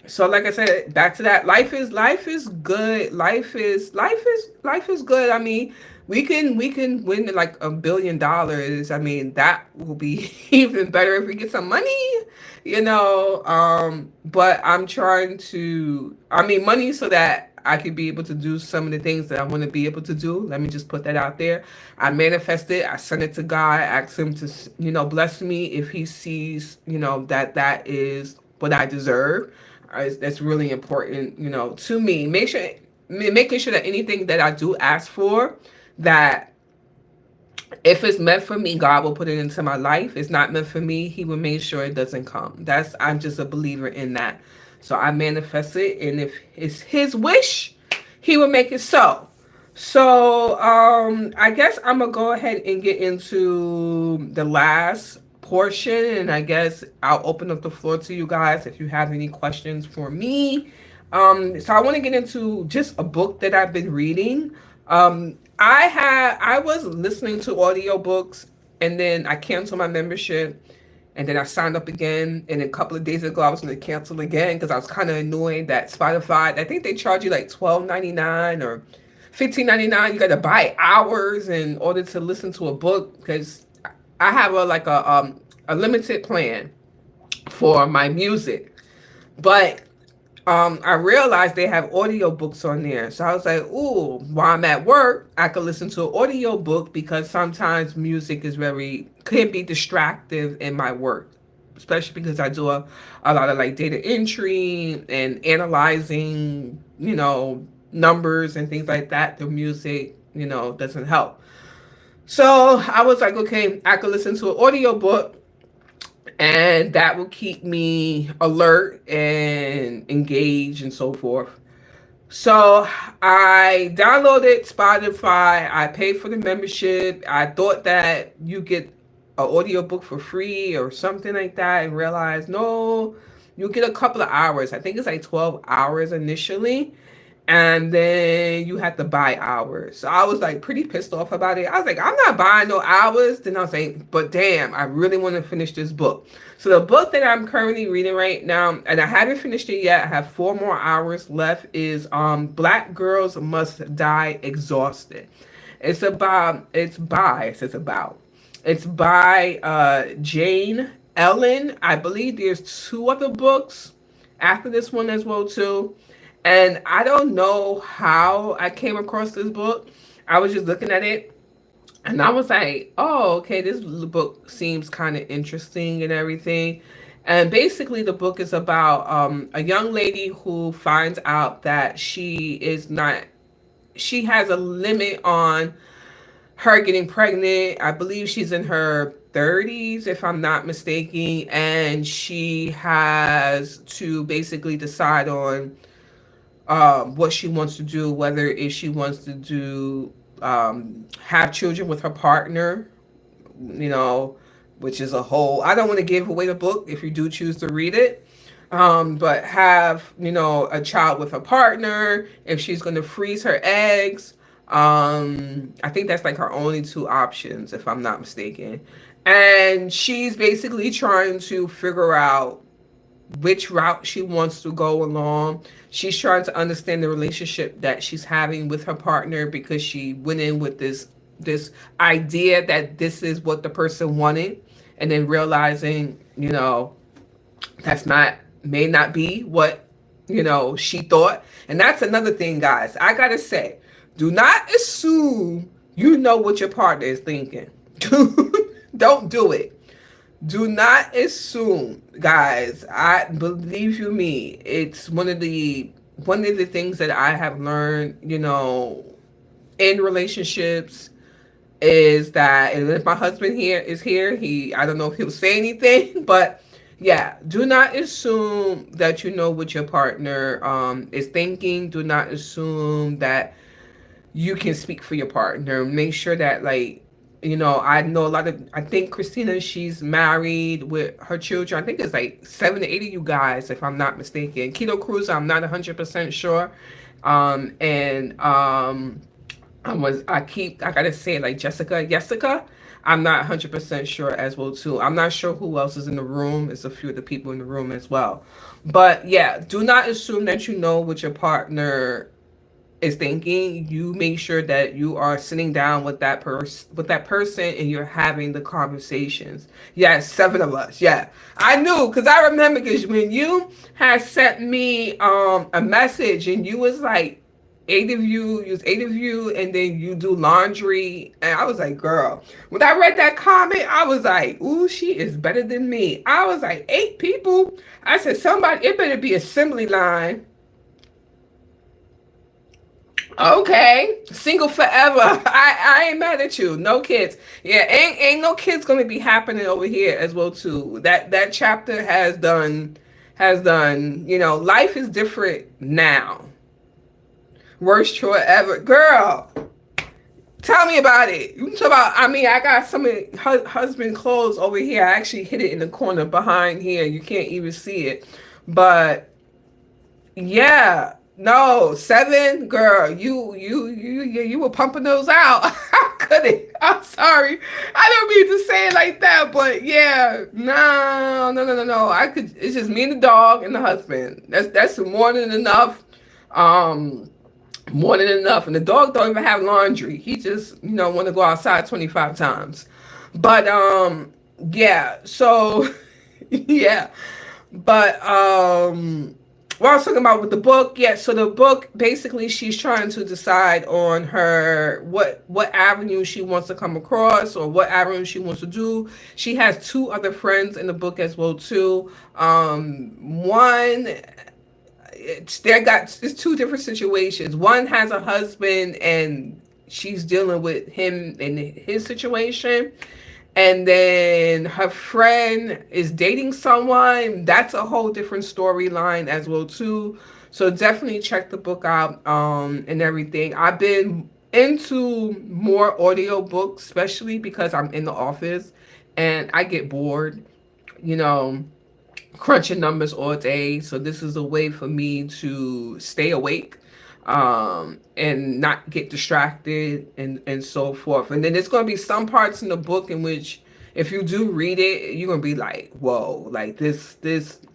So like I said, back to that, life is good. Life is good. I mean, we can win like $1 billion. I mean, that will be even better if we get some money. But I'm trying to, I mean, money so that I could be able to do some of the things that I want to be able to do. Let me just put that out there. I manifest it. I send it to God. Ask him to, bless me if he sees, that is what I deserve. That's really important, to me. Making sure that anything that I do ask for, that if it's meant for me, God will put it into my life. It's not meant for me, he will make sure it doesn't come. I'm just a believer in that. So I manifest it, and if it's his wish, he will make it so. So I guess I'm gonna go ahead and get into the last portion, and I guess I'll open up the floor to you guys if you have any questions for me. So I want to get into just a book that I've been reading. I was listening to audiobooks, and then I canceled my membership, and then I signed up again, and a couple of days ago I was going to cancel again because I was kind of annoyed that Spotify, I think they charge you like $12.99 or $15.99. You got to buy hours in order to listen to a book, because I have a limited plan for my music. But I realized they have audiobooks on there. So I was like, ooh, while I'm at work, I could listen to an audiobook because sometimes music is can be distractive in my work, especially because I do a lot of like data entry and analyzing, numbers and things like that. The music, doesn't help. So I was like, okay, I could listen to an audiobook and that will keep me alert and engaged and so forth. So I downloaded Spotify. I paid for the membership. I thought that you get an audiobook for free or something like that, and realized no, you get a couple of hours. I think it's like 12 hours initially, and then you have to buy hours. So I was like pretty pissed off about it. I was like, I'm not buying no hours. Then I was like, but damn, I really want to finish this book. So the book that I'm currently reading right now, and I haven't finished it yet, I have 4 more hours left, is Black Girls Must Die Exhausted. It's by Jane Ellen. I believe there's 2 other books after this one as well too. And I don't know how I came across this book. I was just looking at it and I was like, oh, okay, this book seems kind of interesting and everything. And basically, the book is about a young lady who finds out that she has a limit on her getting pregnant. I believe she's in her 30s, if I'm not mistaken. And she has to basically decide on what she wants to do, whether if she wants to do have children with her partner, you know, which is a whole. I don't want to give away the book if you do choose to read it, but have a child with a partner. If she's going to freeze her eggs, I think that's like her only 2 options, if I'm not mistaken. And she's basically trying to figure out which route she wants to go along. She's trying to understand the relationship that she's having with her partner because she went in with this idea that this is what the person wanted, and then realizing, that's not may not be what she thought. And that's another thing, guys. I gotta say, do not assume you know what your partner is thinking. Don't do it. Do not assume, guys. I believe you me. It's one of the things that I have learned, in relationships is that, and if my husband here, I don't know if he'll say anything, but yeah, do not assume that you know what your partner is thinking. Do not assume that you can speak for your partner. Make sure that, like, I know I think Christina, she's married with her children. I think it's like 7 to 8 of you guys, if I'm not mistaken. Keto Cruz, I'm not 100% sure. And I gotta say it like Jessica. I'm not 100% sure as well too. I'm not sure who else is in the room. It's a few of the people in the room as well. But yeah, do not assume that you know what your partner is thinking. You make sure that you are sitting down with that person and you're having the conversations. Yes, 7 of us. Yeah, I knew, because I remember, because when you had sent me a message and you was like, 8 of you, and then you do laundry, and I was like, girl, when I read that comment, I was like, ooh, she is better than me. I was like, 8 people. I said, somebody, it better be assembly line. Okay, single forever. I ain't mad at you. No kids. Yeah, ain't no kids gonna be happening over here as well too. That chapter has done. Life is different now. Worst chore ever, girl. Tell me about it. You talk about. I mean, I got some of husband clothes over here. I actually hid it in the corner behind here. You can't even see it, but yeah, no, 7, girl. You were pumping those out. I couldn't. I'm sorry. I don't mean to say it like that, but yeah, no, no, no, no, no. I could. It's just me and the dog and the husband. That's more than enough. Um, More than enough. And the dog don't even have laundry. He just, want to go outside 25 times. But yeah. So yeah. But What I was talking about with the book, yeah. So the book, basically, she's trying to decide on her what avenue she wants to come across, or what avenue she wants to do. She has two other friends in the book as well too. One, it's two different situations. One has a husband and she's dealing with him and his situation, and then her friend is dating someone. That's a whole different storyline as well too. So definitely check the book out, and everything. I've been into more audio books, especially because I'm in the office and I get bored, you know, crunching numbers all day. So this is a way for me to stay awake, and not get distracted, and so forth. And then there's going to be some parts in the book in which, if you do read it, you're going to be like, whoa, like this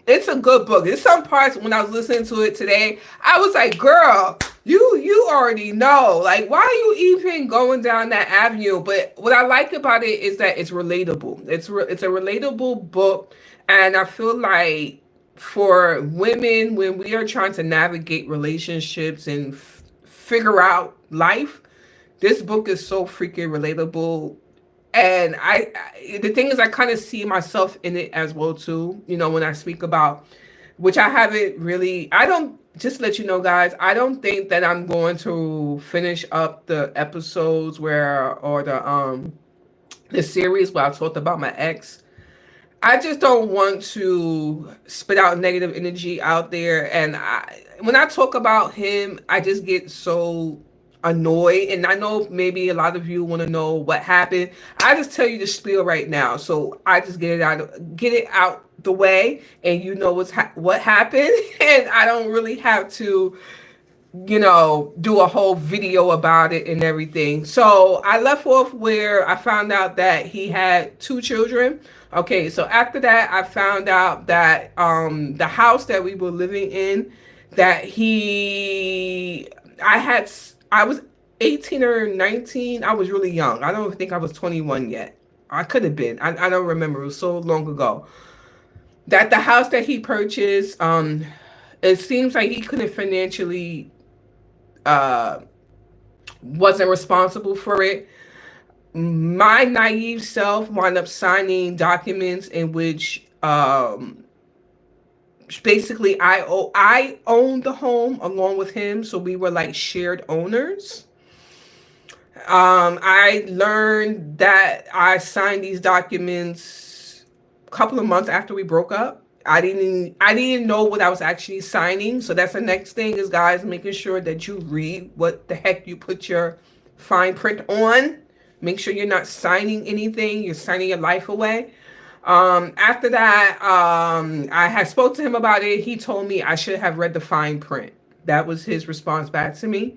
it's a good book. There's some parts when I was listening to it today, I was like, girl, you already know, like, why are you even going down that avenue? But what I like about it is that it's relatable. It's a relatable book. And I feel like for women, when we are trying to navigate relationships and figure out life, this book is so freaking relatable. And the thing is, I kind of see myself in it as well too. You know, when I speak about, which I haven't really, I don't, just to let you know, guys, I don't think that I'm going to finish up the episodes where, or the series where I talked about my ex. I just don't want to spit out negative energy out there. And when I talk about him, I just get so annoyed. And I know maybe a lot of you want to know what happened. I just tell you the spiel right now, so I just get it out the way, and you know what happened, and I don't really have to, do a whole video about it and everything. So I left off where I found out that he had two children. Okay, so after that, I found out that the house that we were living in, that I was 18 or 19. I was really young. I don't think I was 21 yet. I could have been. I don't remember. It was so long ago. That the house that he purchased, it seems like he couldn't financially, uh, wasn't responsible for it. My naive self wound up signing documents in which, basically I owned the home along with him, so we were like shared owners. I learned that I signed these documents a couple of months after we broke up. I didn't know what I was actually signing. So that's the next thing, is, guys, making sure that you read what the heck you put your fine print on. Make sure you're not signing anything. You're signing your life away. After that, I had spoke to him about it. He told me I should have read the fine print. That was his response back to me.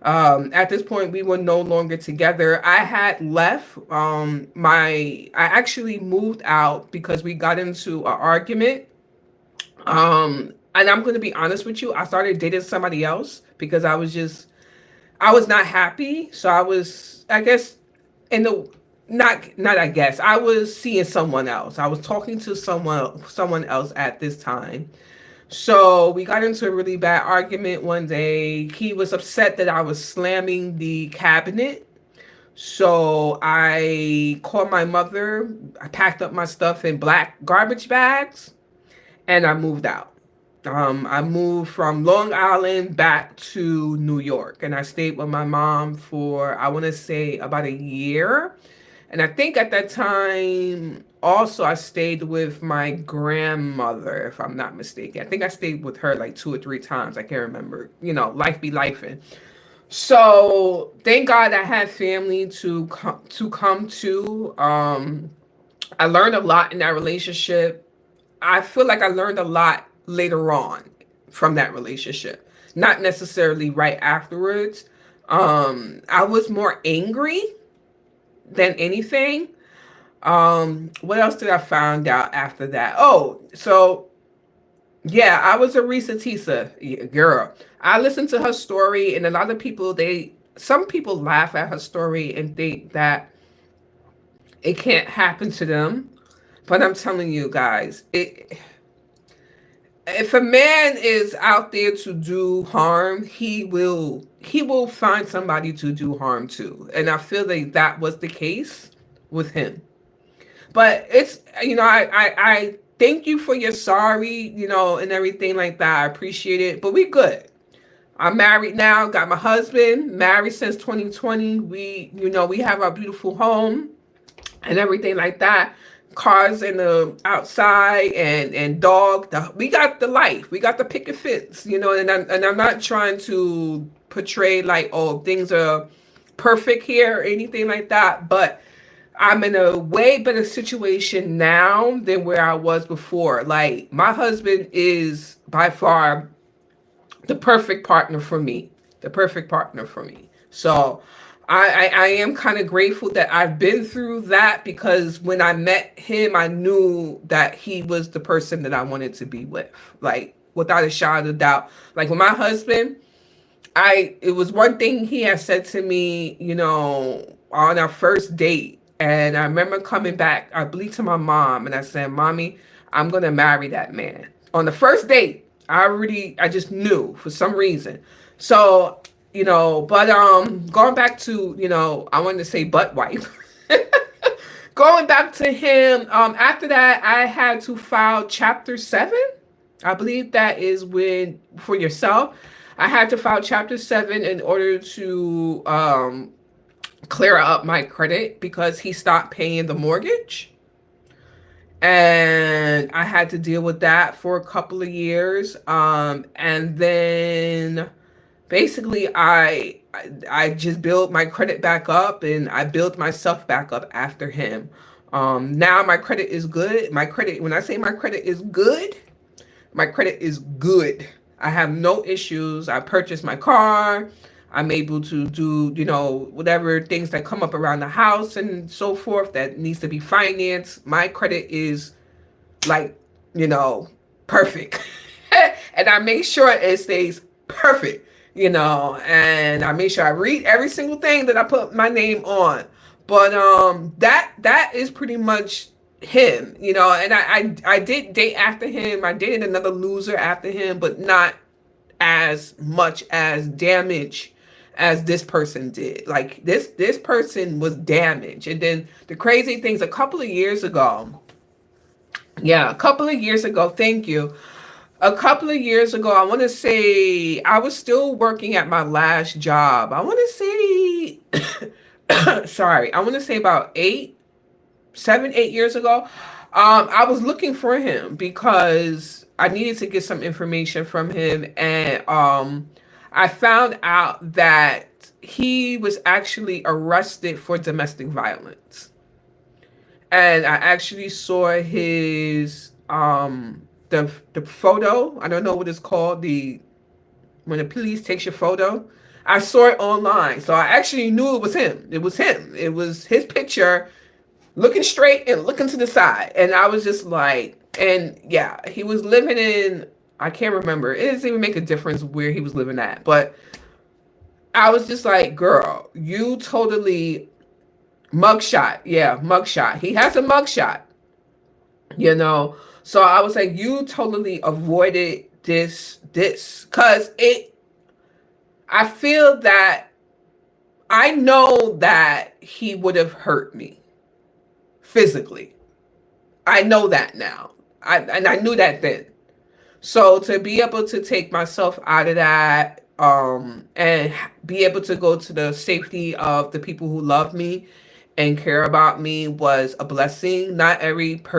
At this point, we were no longer together. I had left. I actually moved out because we got into an argument. And I'm going to be honest with you. I started dating somebody else because I was not happy. So I was, I guess, in the, not I guess, I was seeing someone else. I was talking to someone else at this time. So we got into a really bad argument one day. He was upset that I was slamming the cabinet. So I called my mother. I packed up my stuff in black garbage bags and I moved out. I moved from Long Island back to New York, and I stayed with my mom for, I want to say, about a year. And I think at that time, also, I stayed with my grandmother, if I'm not mistaken. I think I stayed with her like two or three times. I can't remember. Life be lifing. So thank God I had family to come to. I learned a lot in that relationship. I feel like I learned a lot later on from that relationship, not necessarily right afterwards. I was more angry than anything. What else did I find out after that? Oh, so yeah, I was a Risa Tisa girl. I listened to her story, and a lot of people, some people laugh at her story and think that it can't happen to them. But I'm telling you guys, if a man is out there to do harm, he will find somebody to do harm to. And I feel like that was the case with him. But it's, I thank you for your sorry, and everything like that. I appreciate it. But we good. I'm married now, got my husband, married since 2020. We have our beautiful home and everything like that. Cars in the outside and dog. We got the life. We got the picket fence, and I'm not trying to portray like, oh, things are perfect here or anything like that. But I'm in a way better situation now than where I was before. Like, my husband is by far the perfect partner for me. The perfect partner for me. So I am kind of grateful that I've been through that, because when I met him, I knew that he was the person that I wanted to be with. Like, without a shadow of doubt. Like, with my husband, it was one thing he had said to me, on our first date. And I remember coming back, I believe, to my mom, and I said, Mommy, I'm gonna marry that man. On the first date, I just knew for some reason. So, but going back to, I wanted to say butt wipe. Going back to him, after that, I had to file Chapter 7. I believe that is when, for yourself, I had to file Chapter 7 in order to clear up my credit, because he stopped paying the mortgage. And I had to deal with that for a couple of years. And then basically I just built my credit back up, and I built myself back up after him. Now my credit is good. When I say my credit is good, my credit is good. I have no issues. I purchased my car. I'm able to do, whatever things that come up around the house and so forth that needs to be financed. My credit is like, perfect. And I make sure it stays perfect, and I make sure I read every single thing that I put my name on. But that is pretty much him, and I did date after him. I dated another loser after him, but not as much as damage as this person did. Like, this person was damaged. And then the crazy things, a couple of years ago, thank you. A couple of years ago, I want to say I was still working at my last job. I want to say, sorry, I want to say about 8 years ago. I was looking for him because I needed to get some information from him. And I found out that he was actually arrested for domestic violence. And I actually saw his the photo. I don't know what it's called, when the police takes your photo. I saw it online, so I actually knew it was him. It was him. It was his picture, looking straight and looking to the side. And I was just like, and yeah, he was living in, I can't remember. It doesn't even make a difference where he was living at. But I was just like, girl, you totally mugshot. Yeah, mugshot. He has a mugshot, So I was like, you totally avoided this. Because I feel that, I know that he would have hurt me physically. I know that now. And I knew that then. So to be able to take myself out of that, and be able to go to the safety of the people who love me and care about me was a blessing. Not everyone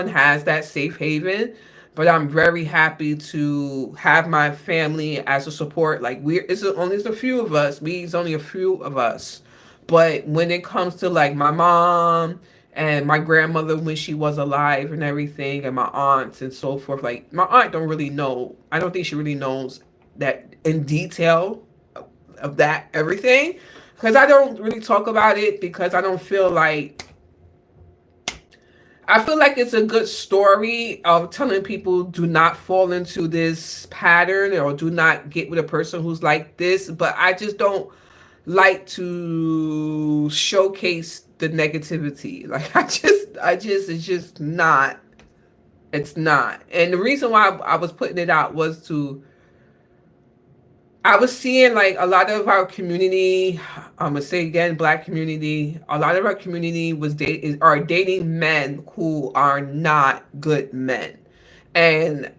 has that safe haven, but I'm very happy to have my family as a support. Like, it's only a few of us. It's only a few of us. But when it comes to like my mom and my grandmother when she was alive and everything, and my aunts and so forth, like, my aunt don't really know. I don't think she really knows that in detail of that everything, because I don't really talk about it, because I don't feel like, I feel like it's a good story of telling people, do not fall into this pattern, or do not get with a person who's like this. But I just don't like to showcase the negativity. Like, it's just not It's not. And the reason why I was putting it out was to, I was seeing like a lot of our community, I'm gonna say again, black community, a lot of our community are dating men who are not good men. And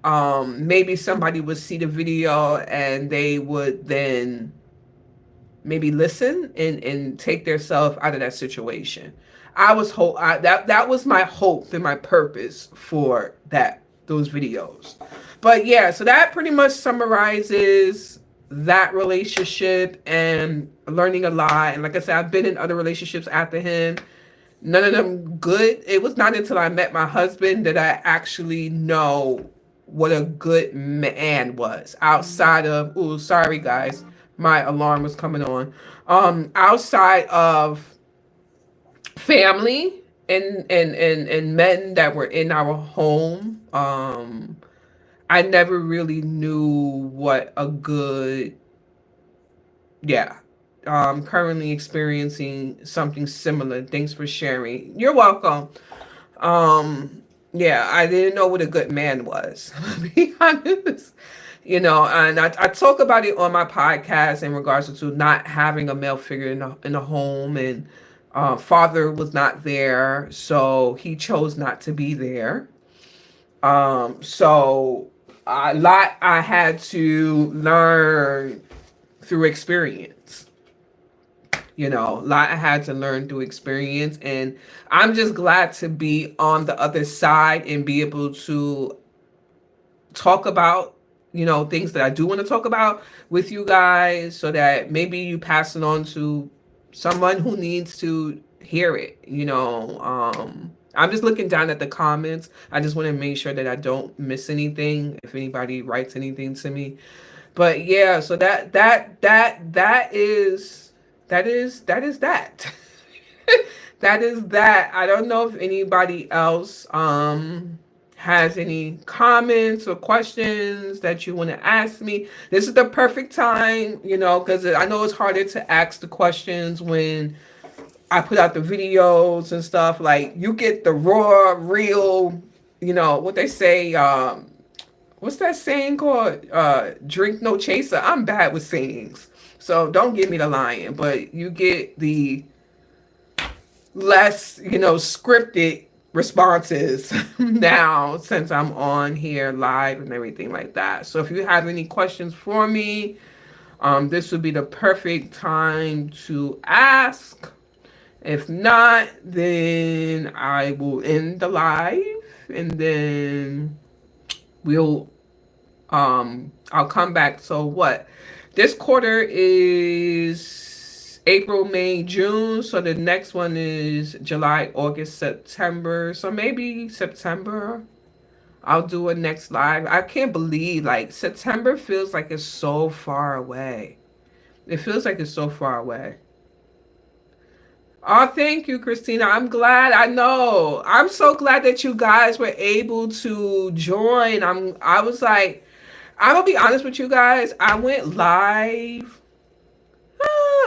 maybe somebody would see the video and they would then maybe listen and take their self out of that situation. That was my hope and my purpose for those videos. But yeah, so that pretty much summarizes that relationship and learning a lot. And like I said, I've been in other relationships after him. None of them good. It was not until I met my husband that I actually know what a good man was outside of, oh, sorry guys, my alarm was coming on. Outside of family and men that were in our home, I never really knew what a good, yeah. Currently experiencing something similar. Thanks for sharing. You're welcome. Yeah, I didn't know what a good man was, to be honest. And I talk about it on my podcast in regards to not having a male figure in the home, and father was not there, so he chose not to be there. So a lot I had to learn through experience. A lot I had to learn through experience, and I'm just glad to be on the other side and be able to talk about things that I do want to talk about with you guys, so that maybe you pass it on to someone who needs to hear it. I'm just looking down at the comments. I just want to make sure that I don't miss anything if anybody writes anything to me. But yeah, so that that is that. I don't know if anybody else has any comments or questions that you want to ask me. This is the perfect time, because I know it's harder to ask the questions when I put out the videos and stuff. Like, you get the raw, real, what they say, what's that saying called? Drink no chaser. I'm bad with sayings, so don't give me the lying. But you get the less, scripted responses now, since I'm on here live and everything like that. So if you have any questions for me, this would be the perfect time to ask. If not, then I will end the live, and then we'll I'll come back. So what? This quarter is April, May, June. So the next one is July, August, September. So maybe September I'll do a next live. I can't believe, like, September feels like it's so far away. It feels like it's so far away. Oh, thank you, Christina. I'm glad. I know. I'm so glad that you guys were able to join. I was like, I'm gonna be honest with you guys. I went live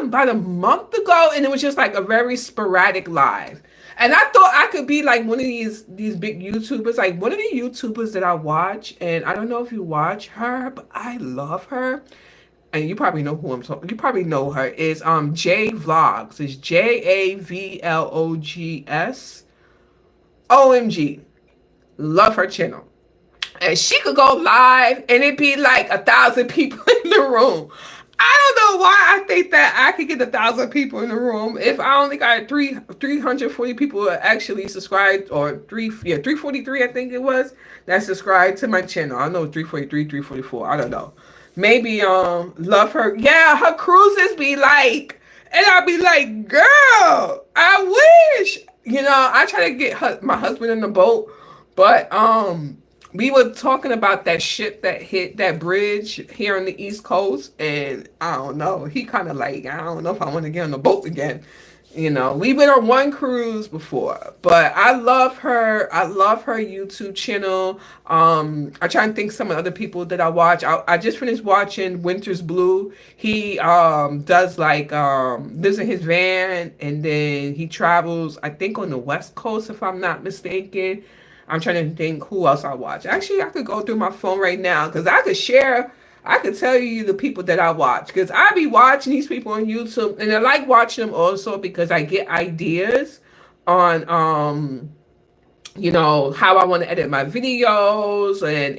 about a month ago, and it was just like a very sporadic live. And I thought I could be like one of these big YouTubers, like one of the YouTubers that I watch. And I don't know if you watch her, but I love her. And you probably know who I'm talking. You probably know her. Is J Vlogs. It's JAVLOGS. OMG. Love her channel. And she could go live and it'd be like 1,000 people in the room. I don't know why I think that I could get 1,000 people in the room if I only got 340 people actually subscribed, or 343 I think it was, that subscribed to my channel. I know 343, 344. I don't know. Maybe love her. Yeah, her cruises be like, and I'll be like, girl, I wish. I try to get my husband in the boat, but we were talking about that ship that hit that bridge here on the East Coast, and I don't know. He kind of like, I don't know if I want to get on the boat again. We've been on one cruise before, but I love her. I love her YouTube channel. I try and think some of the other people that I watch. I just finished watching Winter's Blue. He does like lives in his van, and then he travels, I think, on the West Coast, if I'm not mistaken. I'm trying to think who else I watch. Actually, I could go through my phone right now because I could share. I could tell you the people that I watch because I be watching these people on YouTube, and I like watching them also because I get ideas on how I want to edit my videos, and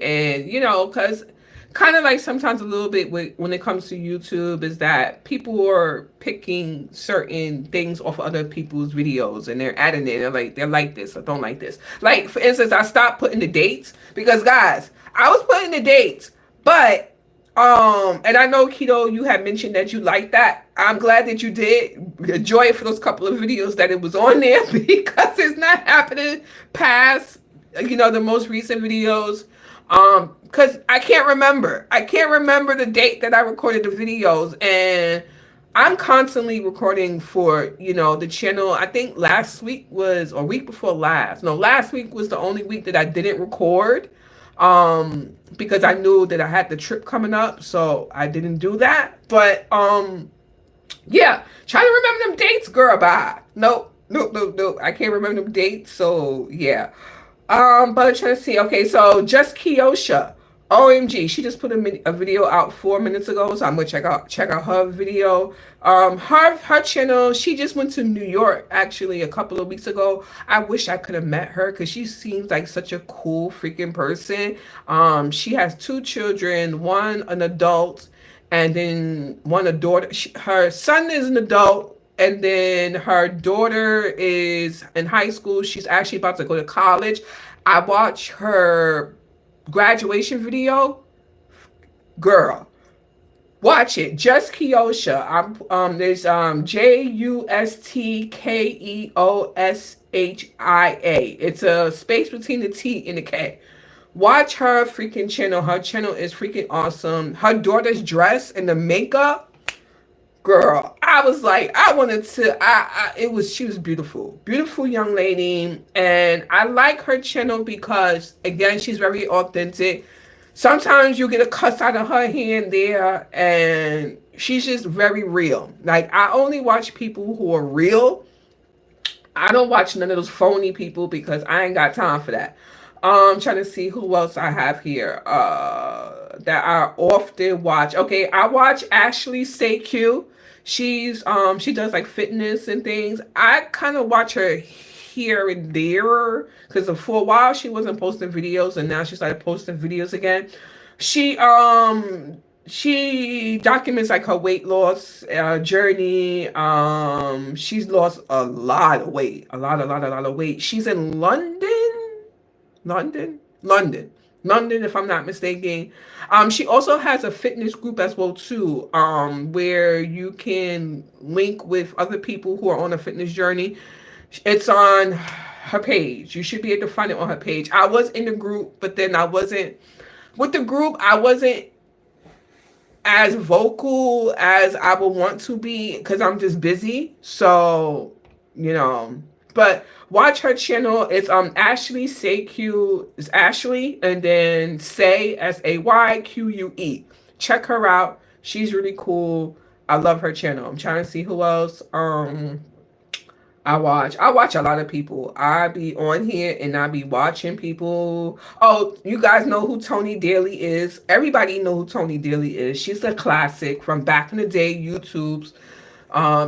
because kind of like sometimes a little bit when it comes to YouTube is that people are picking certain things off of other people's videos and they're adding it. They're like this or don't like this. Like for instance, I stopped putting the dates because guys, I was putting the dates, but and I know Keto, you had mentioned that you like that. I'm glad that you did enjoy it for those couple of videos that it was on there because it's not happening past the most recent videos. Because I can't remember. I can't remember the date that I recorded the videos, and I'm constantly recording for the channel. I think last week was or week before last. No, last week was the only week that I didn't record. Because I knew that I had the trip coming up, so I didn't do that. But yeah, try to remember them dates, girl. Bye. Nope, nope, nope, nope. I can't remember them dates, so yeah. But I'm trying to see. Okay, so just Kiosha. OMG, she just put a video out 4 minutes ago, so I'm gonna check out her video. Her channel. She just went to New York actually a couple of weeks ago. I wish I could have met her because she seems like such a cool freaking person. She has two children, one an adult, and then one a daughter. Her son is an adult, and then her daughter is in high school. She's actually about to go to college. I watched her graduation video. Girl, watch it. Just Kiosha. There's JUSTKEOSHIA. It's a space between the T and the K. Watch her freaking channel. Her channel is freaking awesome. Her daughter's dress and the makeup. Girl, I was like, I wanted to, she was beautiful, beautiful young lady. And I like her channel because, again, she's very authentic. Sometimes you get a cuss out of her here and there, and she's just very real. Like, I only watch people who are real. I don't watch none of those phony people because I ain't got time for that. I'm trying to see who else I have here that I often watch. Okay, I watch Ashley Say Q. She does like fitness and things. I kind of watch her here and there because for a while she wasn't posting videos, and now she started posting videos again. She documents like her weight loss journey. She's lost a lot of weight, a lot of weight. She's in London, if I'm not mistaken. She also has a fitness group as well too, where you can link with other people who are on a fitness journey. It's on her page. You should be able to find it on her page. I was in the group, but then I wasn't with the group. I wasn't as vocal as I would want to be because I'm just busy. So, but watch her channel. It's Ashley Say Q. It's Ashley and then Say SAYQUE. Check her out. She's really cool. I love her channel. I'm trying to see who else. I watch a lot of people. I be on here and I be watching people. Oh, you guys know who Tony Daly is. Everybody know who Tony Daly is. She's a classic from back in the day, YouTube's.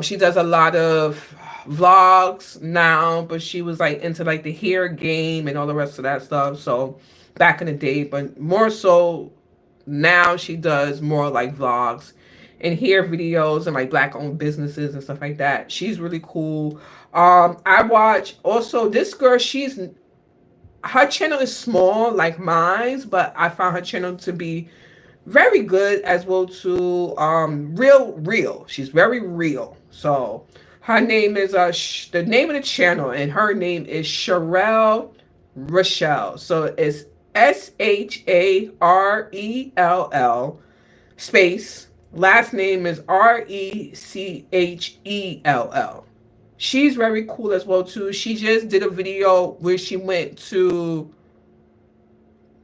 She does a lot of vlogs now, but she was like into like the hair game and all the rest of that stuff. So back in the day, but more so now she does more like vlogs and hair videos and like black owned businesses and stuff like that. She's really cool. I watch also this girl. Her channel is small like mine's, but I found her channel to be very good as well too. Real. She's very real. So her name is the name of the channel, and her name is Sharelle Rochelle. So it's SHARELL space. Last name is RECHELL. She's very cool as well too. She just did a video where she went to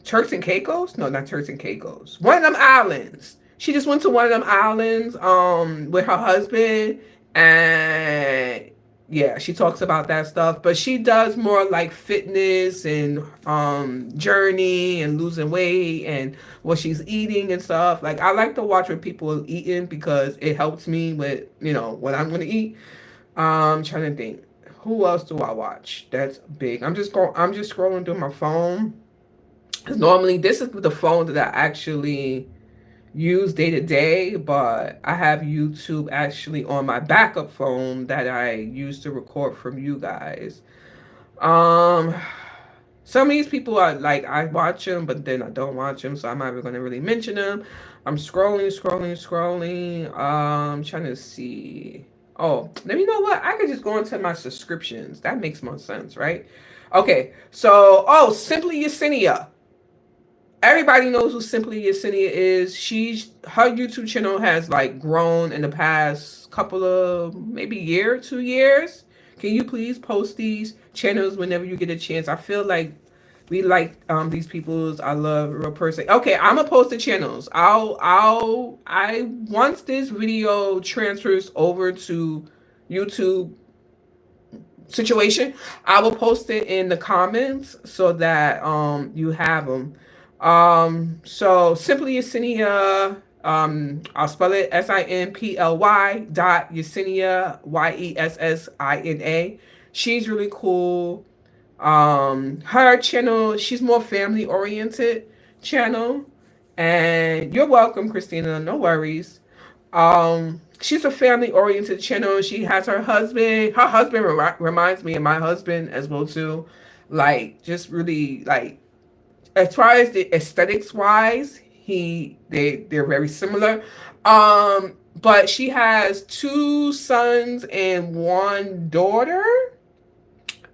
Turks and Caicos? No, not Turks and Caicos. One of them islands. She just went to one of them islands with her husband, and Yeah, she talks about that stuff, but she does more like fitness and journey and losing weight and what she's eating and stuff. Like I like to watch what people are eating because it helps me with, what I'm gonna eat. Trying to think. Who else do I watch? That's big. I'm just scrolling through my phone. 'Cause normally this is the phone that I actually use day to day, but I have YouTube actually on my backup phone that I use to record from you guys. Um, some of these people are like I watch them, but then I don't watch them, so I'm not even gonna really mention them. I'm scrolling. Trying to see. Oh, let me know what I could just go into my subscriptions. That makes more sense, right? Okay, so Simply Yesenia. Everybody knows who Simply Yesenia is. Her YouTube channel has like grown in the past couple of maybe year, 2 years. Can you please post these channels whenever you get a chance? I feel like we like these people's. I love real person. Okay, I'm gonna post the channels. I once this video transfers over to YouTube situation, I will post it in the comments so that you have them. So Simply Yesenia, I'll spell it Simply dot Yesenia, Yessina. She's really cool. Her channel, she's more family oriented channel. And you're welcome, Christina. No worries. She's a family oriented channel. She has her husband. Her husband reminds me of my husband as well too. Like just really like as far as the aesthetics wise, they're very similar. But she has two sons and one daughter,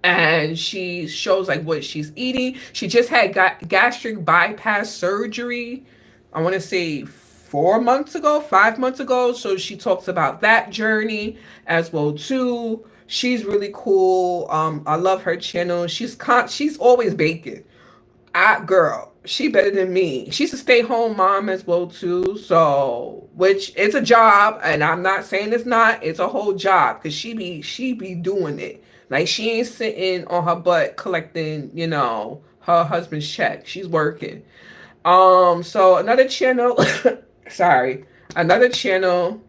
and she shows like what she's eating. She just had gastric bypass surgery. I want to say 4 months ago, 5 months ago. So she talks about that journey as well too. She's really cool. I love her channel. She's always baking. Girl, she better than me. She's a stay-home mom as well too. So, which it's a job, and I'm not saying it's not. It's a whole job because she be doing it. Like she ain't sitting on her butt collecting, her husband's check. She's working. So another channel, sorry, another channel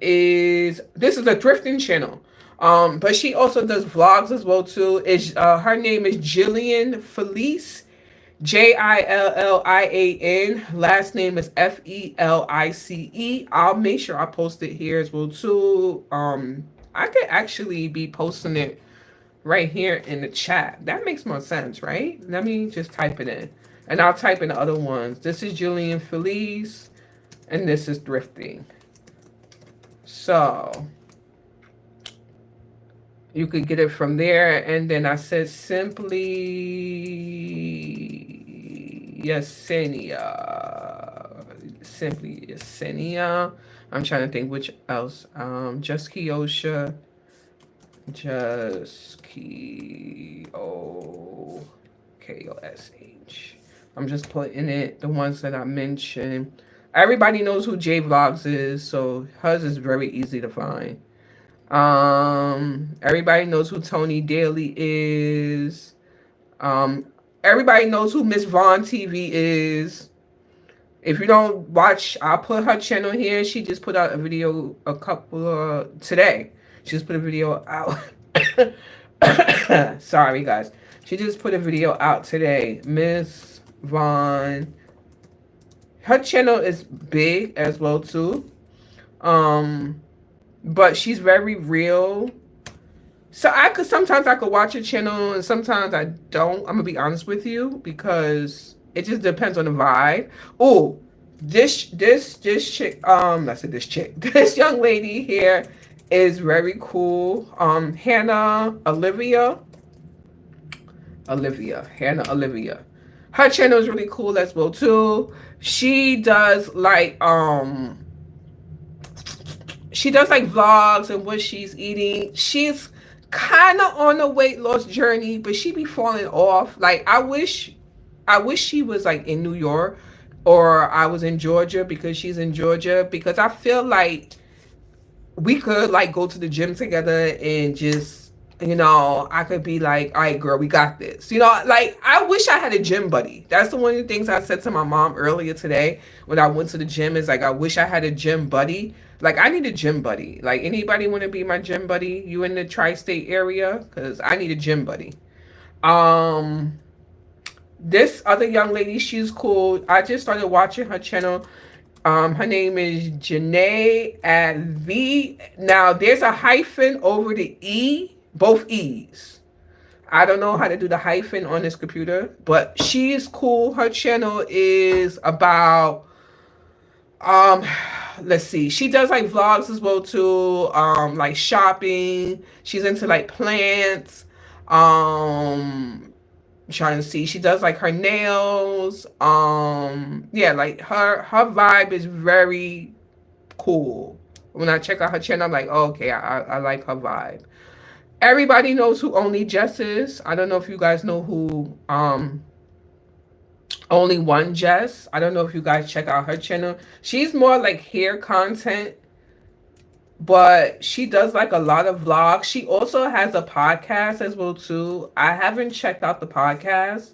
is this is a thrifting channel. But she also does vlogs as well too. Is her name is Jillian Felice, Jillian. Last name is Felice. I'll make sure I post it here as well too. I could actually be posting it right here in the chat. That makes more sense, right? Let me just type it in. And I'll type in the other ones. This is Jillian Felice, and this is thrifting. So you could get it from there. And then I said Simply Yesenia. Simply Yesenia. I'm trying to think which else. Just Kiosha. Just Kosh. I'm just putting it, the ones that I mentioned. Everybody knows who J Vlogs is, so hers is very easy to find. Everybody knows who Tony Daly is. Everybody knows who Miss Vaughn TV is. If you don't watch, I'll put her channel here. She just put out a video today. She just put a video out. Sorry, guys. She just put a video out today. Miss Vaughn. Her channel is big as well too. But she's very real. So sometimes I could watch a channel and sometimes I don't. I'm gonna be honest with you because it just depends on the vibe. Oh, this chick, I said this chick. This young lady here is very cool. Hannah Olivia. Her channel is really cool as well too. She does like vlogs and what she's eating. She's kind of on a weight loss journey, but she be falling off. Like I wish she was like in New York or I was in Georgia because she's in Georgia, because I feel like we could like go to the gym together and just, I could be like, all right, girl, we got this. Like I wish I had a gym buddy. That's the one of the things I said to my mom earlier today when I went to the gym is like, I wish I had a gym buddy. Like I need a gym buddy. Like anybody want to be my gym buddy? You in the tri-state area? Because I need a gym buddy. Um, this other young lady, she's cool. I just started watching her channel. Her name is Janae at V. Now there's a hyphen over the E, both E's. I don't know how to do the hyphen on this computer, but she's cool. Her channel is about um let's see. She does like vlogs as well too. Like shopping. She's into like plants. I'm trying to see. She does like her nails. Yeah, like her vibe is very cool. When I check out her channel, I'm like, oh, okay, I like her vibe. Everybody knows who Only Jess is. I don't know if you guys know who Only One Jess. I don't know if you guys check out her channel. She's more like hair content, but she does like a lot of vlogs. She also has a podcast as well too. I haven't checked out the podcast,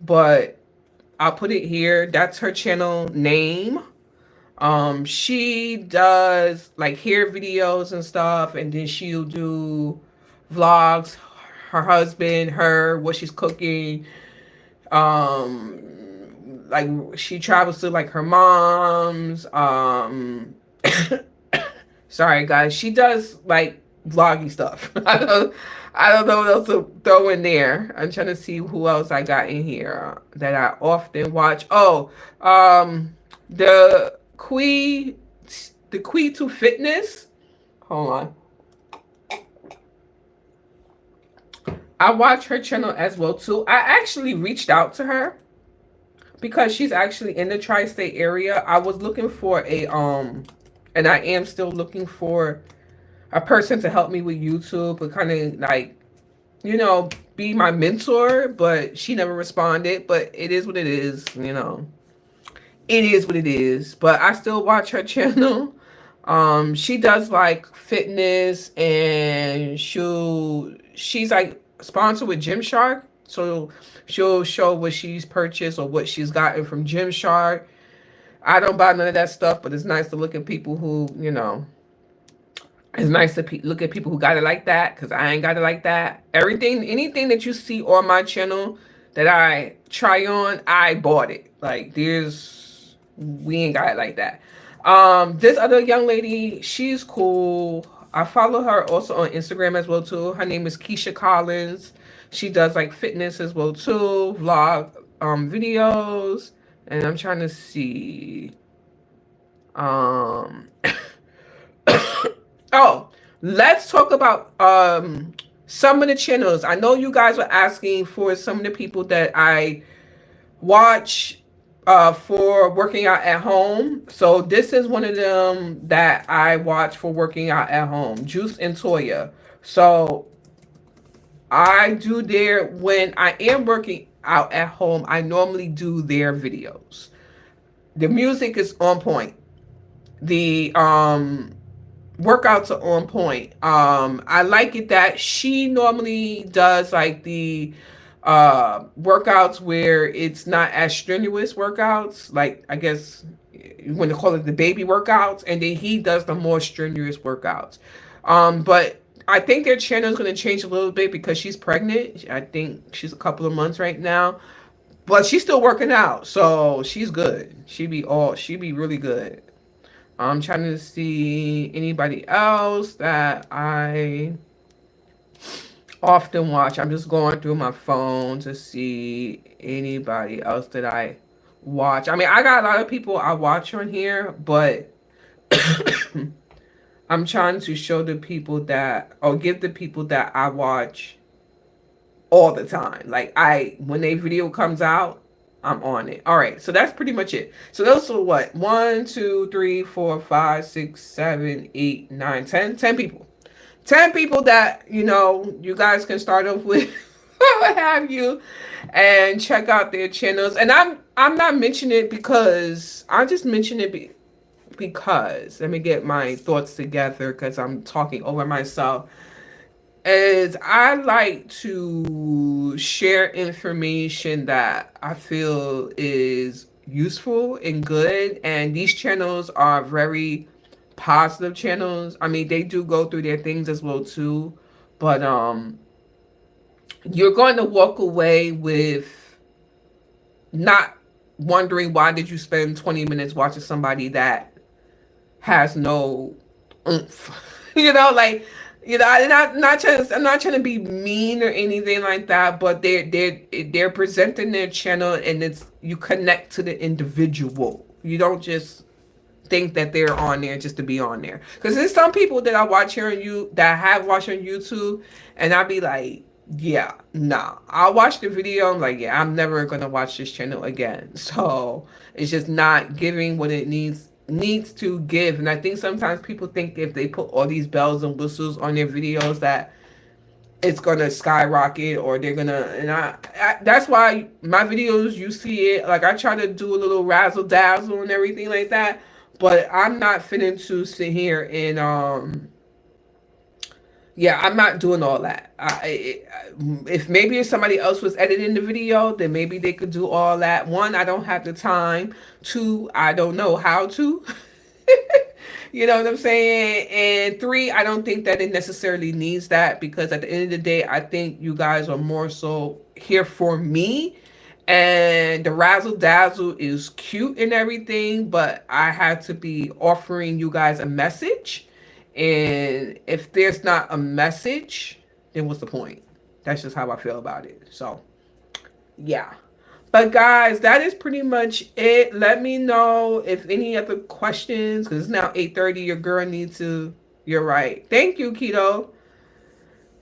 but I'll put it here. That's her channel name. She does like hair videos and stuff, and then she'll do vlogs, her husband, her, what she's cooking. Like she travels to like her mom's. Sorry guys, she does like vloggy stuff. I don't know what else to throw in there. I'm trying to see who else I got in here that I often watch. Oh, the Quee to Fitness. Hold on. I watch her channel as well too. I actually reached out to her because she's actually in the tri-state area. I was looking for a and I am still looking for a person to help me with YouTube, but kind of like, be my mentor, but she never responded. But it is what it is, It is what it is. But I still watch her channel. She does like fitness, and she's like sponsored with Gymshark. So she'll show what she's purchased or what she's gotten from Gymshark. I don't buy none of that stuff, but it's nice to look at people who, it's nice to look at people who got it like that, because I ain't got it like that. Anything that you see on my channel that I try on, I bought it. Like we ain't got it like that. This other young lady, she's cool. I follow her also on Instagram as well too. Her name is Keisha Collins. She does like fitness as well too, vlog videos. And I'm trying to see. Oh, let's talk about some of the channels. I know you guys were asking for some of the people that I watch for working out at home. So this is one of them that I watch for working out at home, Juice and Toya. So I do when I am working out at home, I normally do their videos. The music is on point. The workouts are on point. I like it that she normally does like the workouts where it's not as strenuous workouts, like I guess you want to call it the baby workouts, and then he does the more strenuous workouts. But I think their channel is going to change a little bit because she's pregnant. I think she's a couple of months right now, but she's still working out, so she's good. She be really good. I'm trying to see anybody else that I often watch. I'm just going through my phone to see anybody else that I watch. I mean, I got a lot of people I watch on here, but I'm trying to show the people that, or give the people that I watch all the time. Like when a video comes out, I'm on it. All right, so that's pretty much it. So those are what? 1, 2, 3, 4, 5, 6, 7, 8, 9, 10. 10 people. 10 people that, you guys can start off with, what have you, and check out their channels. And I'm not mentioning it because I just mention it because let me get my thoughts together because I'm talking over myself. Is I like to share information that I feel is useful and good, and these channels are very positive channels. I mean, they do go through their things as well too, but you're going to walk away with not wondering why did you spend 20 minutes watching somebody that has no oomph. you know, like and I'm not trying to be mean or anything like that, but they're presenting their channel and it's you connect to the individual. You don't just think that they're on there just to be on there. Because there's some people that I watch here on you that I have watched on YouTube, and I'll be like, yeah, nah. I'll watch the video. I'm like, yeah, I'm never gonna watch this channel again. So it's just not giving what it needs to give. And I think sometimes people think if they put all these bells and whistles on their videos that it's gonna skyrocket or they're gonna and I that's why my videos you see it like I try to do a little razzle dazzle and everything like that, but I'm not finna to sit here and yeah, I'm not doing all that. If maybe if somebody else was editing the video, then maybe they could do all that. One, I don't have the time. Two, I don't know how to. You know what I'm saying? And three, I don't think that it necessarily needs that because at the end of the day, I think you guys are more so here for me. And the razzle dazzle is cute and everything, but I had to be offering you guys a message. And if there's not a message, then what's the point? That's just how I feel about it. So, yeah. But guys, that is pretty much it. Let me know if any other questions, because it's now 8:30. Your girl needs to. You're right. Thank you, Keto.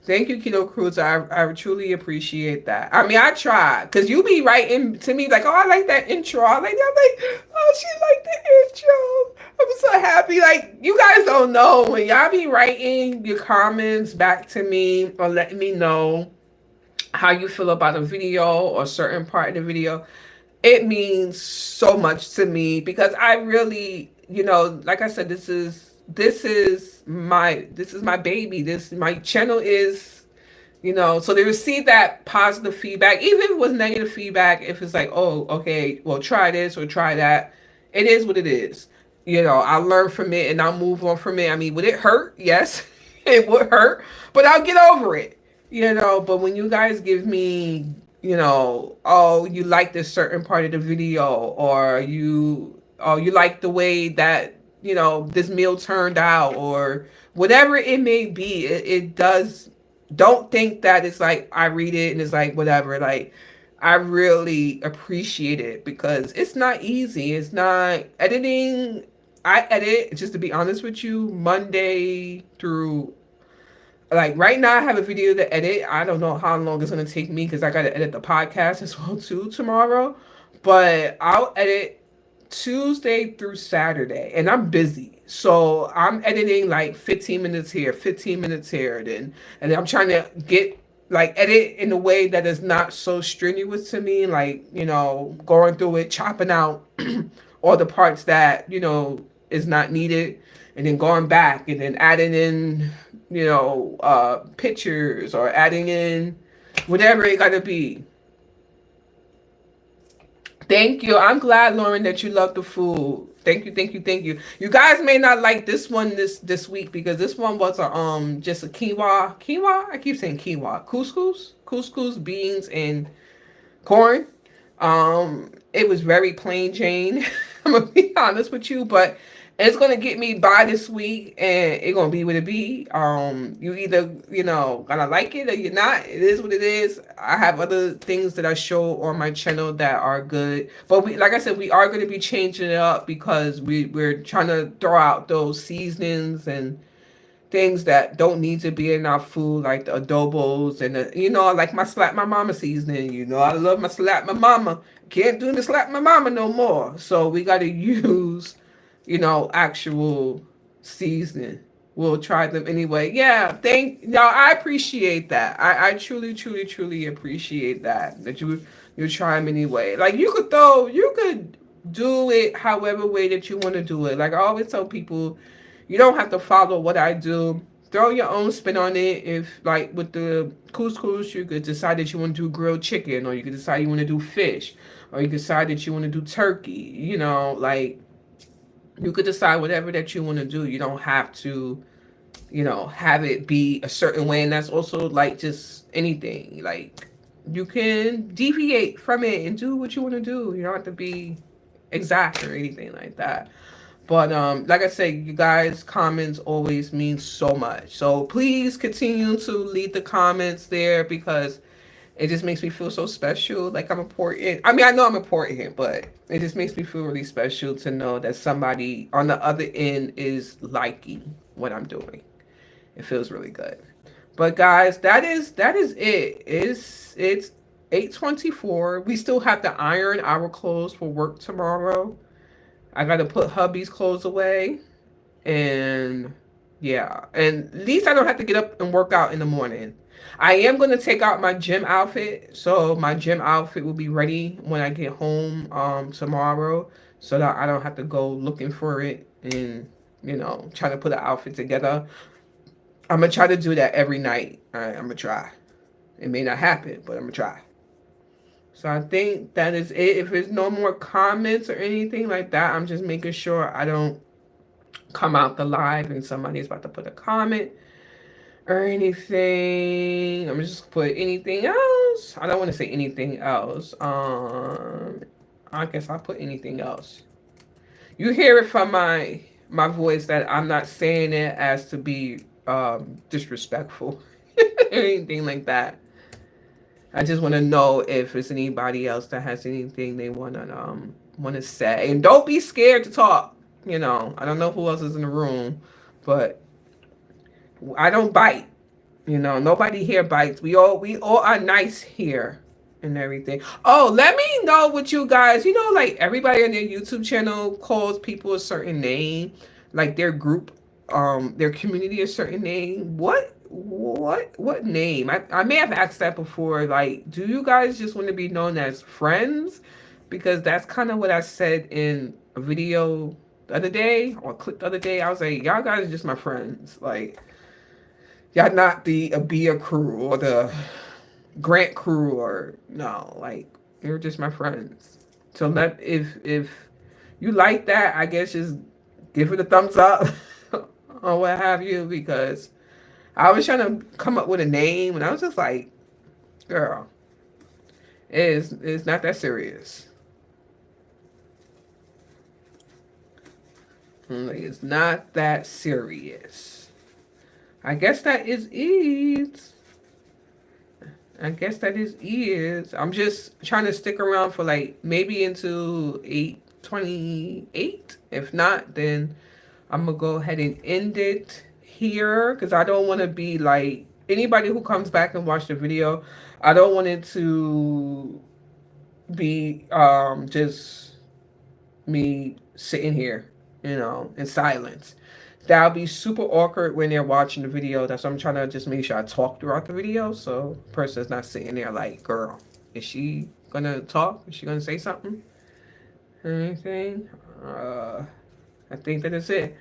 Thank you, Keto Cruz. I truly appreciate that. I mean, I try because you be writing to me like, "Oh, I like that intro." I'm like, "Oh, she liked the intro." I'm so happy. Like, you guys don't know when y'all be writing your comments back to me or letting me know how you feel about a video or a certain part of the video. It means so much to me because I really, like I said, this is my baby. This my channel is, so they receive that positive feedback, even if it was negative feedback, if it's like, oh, okay, well, try this or try that. It is what it is. I'll learn from it and I'll move on from it. I mean, would it hurt? Yes, it would hurt, but I'll get over it. But when you guys give me, oh, you like this certain part of the video, or you like the way that, this meal turned out, or whatever it may be, it does. Don't think that it's like I read it and it's like whatever. Like, I really appreciate it because it's not easy. It's not editing. I edit, just to be honest with you, Monday through, like, right now I have a video to edit. I don't know how long it's going to take me because I got to edit the podcast as well too tomorrow. But I'll edit Tuesday through Saturday and I'm busy. So I'm editing like 15 minutes here, 15 minutes here. And then I'm trying to get edit in a way that is not so strenuous to me. Like, going through it, chopping out all the parts that, is not needed. And then going back and then adding in, pictures or adding in whatever it got to be. Thank you. I'm glad, Lauren, that you love the food. Thank you, thank you, thank you. You guys may not like this one this week because this one was just a quinoa. I keep saying quinoa. Couscous, beans, and corn. It was very plain Jane. I'm gonna be honest with you, but it's gonna get me by this week, and it's gonna be what it be. You either gonna like it or you're not. It is what it is. I have other things that I show on my channel that are good, but like I said, we are gonna be changing it up because we're trying to throw out those seasonings and things that don't need to be in our food, like the adobos and like my slap my mama seasoning. I love my slap my mama. Can't do the slap my mama no more. So we got to use actual seasoning. We'll try them anyway. Yeah, thank y'all. I appreciate that. I truly, truly, truly appreciate that you try them anyway. Like you could do it however way that you want to do it. Like I always tell people, you don't have to follow what I do. Throw your own spin on it. If like with the couscous, you could decide that you want to do grilled chicken, or you could decide you want to do fish, or you decide that you want to do turkey. You know, like you could decide whatever that you want to do. You don't have to, you know, have it be a certain way. And that's also like just anything. Like you can deviate from it and do what you want to do. You don't have to be exact or anything like that. But like I said, you guys comments always mean so much, so please continue to leave the comments there, because it just makes me feel so special, like I'm important. I mean, I know I'm important, but it just makes me feel really special to know that somebody on the other end is liking what I'm doing. It feels really good. But guys, that is it. It's 8:24. We still have to iron our clothes for work tomorrow. I got to put hubby's clothes away. And yeah, and at least I don't have to get up and work out in the morning. I am going to take out my gym outfit. So my gym outfit will be ready when I get home tomorrow, so that I don't have to go looking for it and, you know, try to put an outfit together. I'm going to try to do that every night. All right, I'm going to try. It may not happen, but I'm going to try. So I think that is it. If there's no more comments or anything like that, I'm just making sure I don't come out the live and somebody's about to put a comment or anything. I'm just put anything else. I don't want to say anything else. I guess I'll put anything else. You hear it from my voice that I'm not saying it as to be disrespectful or anything like that. I just want to know if there's anybody else that has anything they want to say, and don't be scared to talk. You know, I don't know who else is in the room, but I don't bite. You know, nobody here bites. We all are nice here and everything. Oh, let me know what you guys. You know, like everybody on their YouTube channel calls people a certain name, like their group, their community a certain name. What name? I may have asked that before. Like, do you guys just want to be known as friends? Because that's kind of what I said in a video the other day, or clip the other day. I was like, y'all guys are just my friends. Like, y'all not the Abia crew or the Grant crew, or no, like you're just my friends. So let if you like that, I guess just give it a thumbs up or what have you, because I was trying to come up with a name and I was just like, girl, it's not that serious. Like, it's not that serious. I guess that is it. I guess that is it. I'm just trying to stick around for like maybe into 8:28. If not, then I'm gonna go ahead and end it here, because I don't want to be like anybody who comes back and watch the video. I don't want it to be just me sitting here, you know, in silence. That'll be super awkward when they're watching the video. That's why I'm trying to just make sure I talk throughout the video, so the person's not sitting there like, girl, is she gonna talk? Is she gonna say something? Or anything? I think that is it.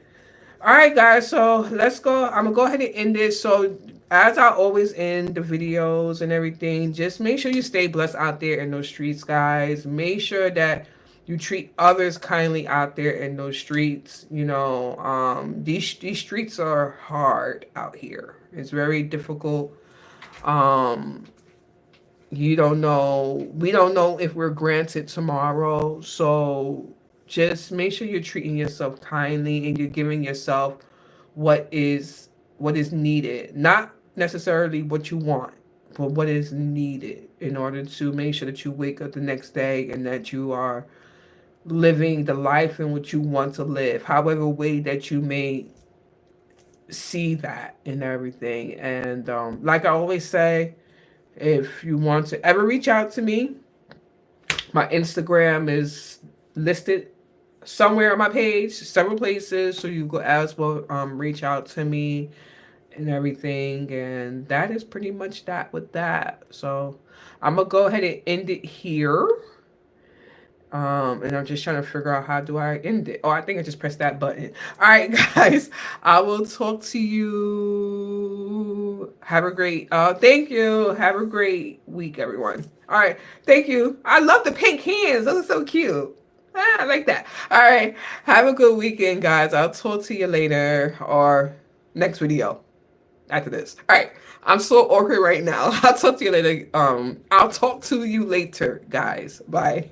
All right, guys, so let's go. I'm gonna go ahead and end it. So as I always end the videos and everything, just make sure you stay blessed out there in those streets, guys. Make sure that you treat others kindly out there in those streets. You know, these streets are hard out here. It's very difficult. Um, you don't know. We don't know if we're granted tomorrow. So just make sure you're treating yourself kindly and you're giving yourself what is what is needed. Not necessarily what you want, but what is needed in order to make sure that you wake up the next day and that you are living the life in which you want to live, however way that you may see that and everything. And like I always say, if you want to ever reach out to me, my Instagram is listed somewhere on my page, several places, so you go as well reach out to me and everything. And that is pretty much that with that. So I'm gonna go ahead and end it here. And I'm just trying to figure out how do I end it. Oh, I think I just pressed that button. All right, guys, I will talk to you. Have a great, thank you. Have a great week, everyone. All right, thank you. I love the pink hands. Those are so cute. I like that. All right, have a good weekend, guys. I'll talk to you later or next video after this. All right, I'm so awkward right now. I'll talk to you later. I'll talk to you later, guys. Bye.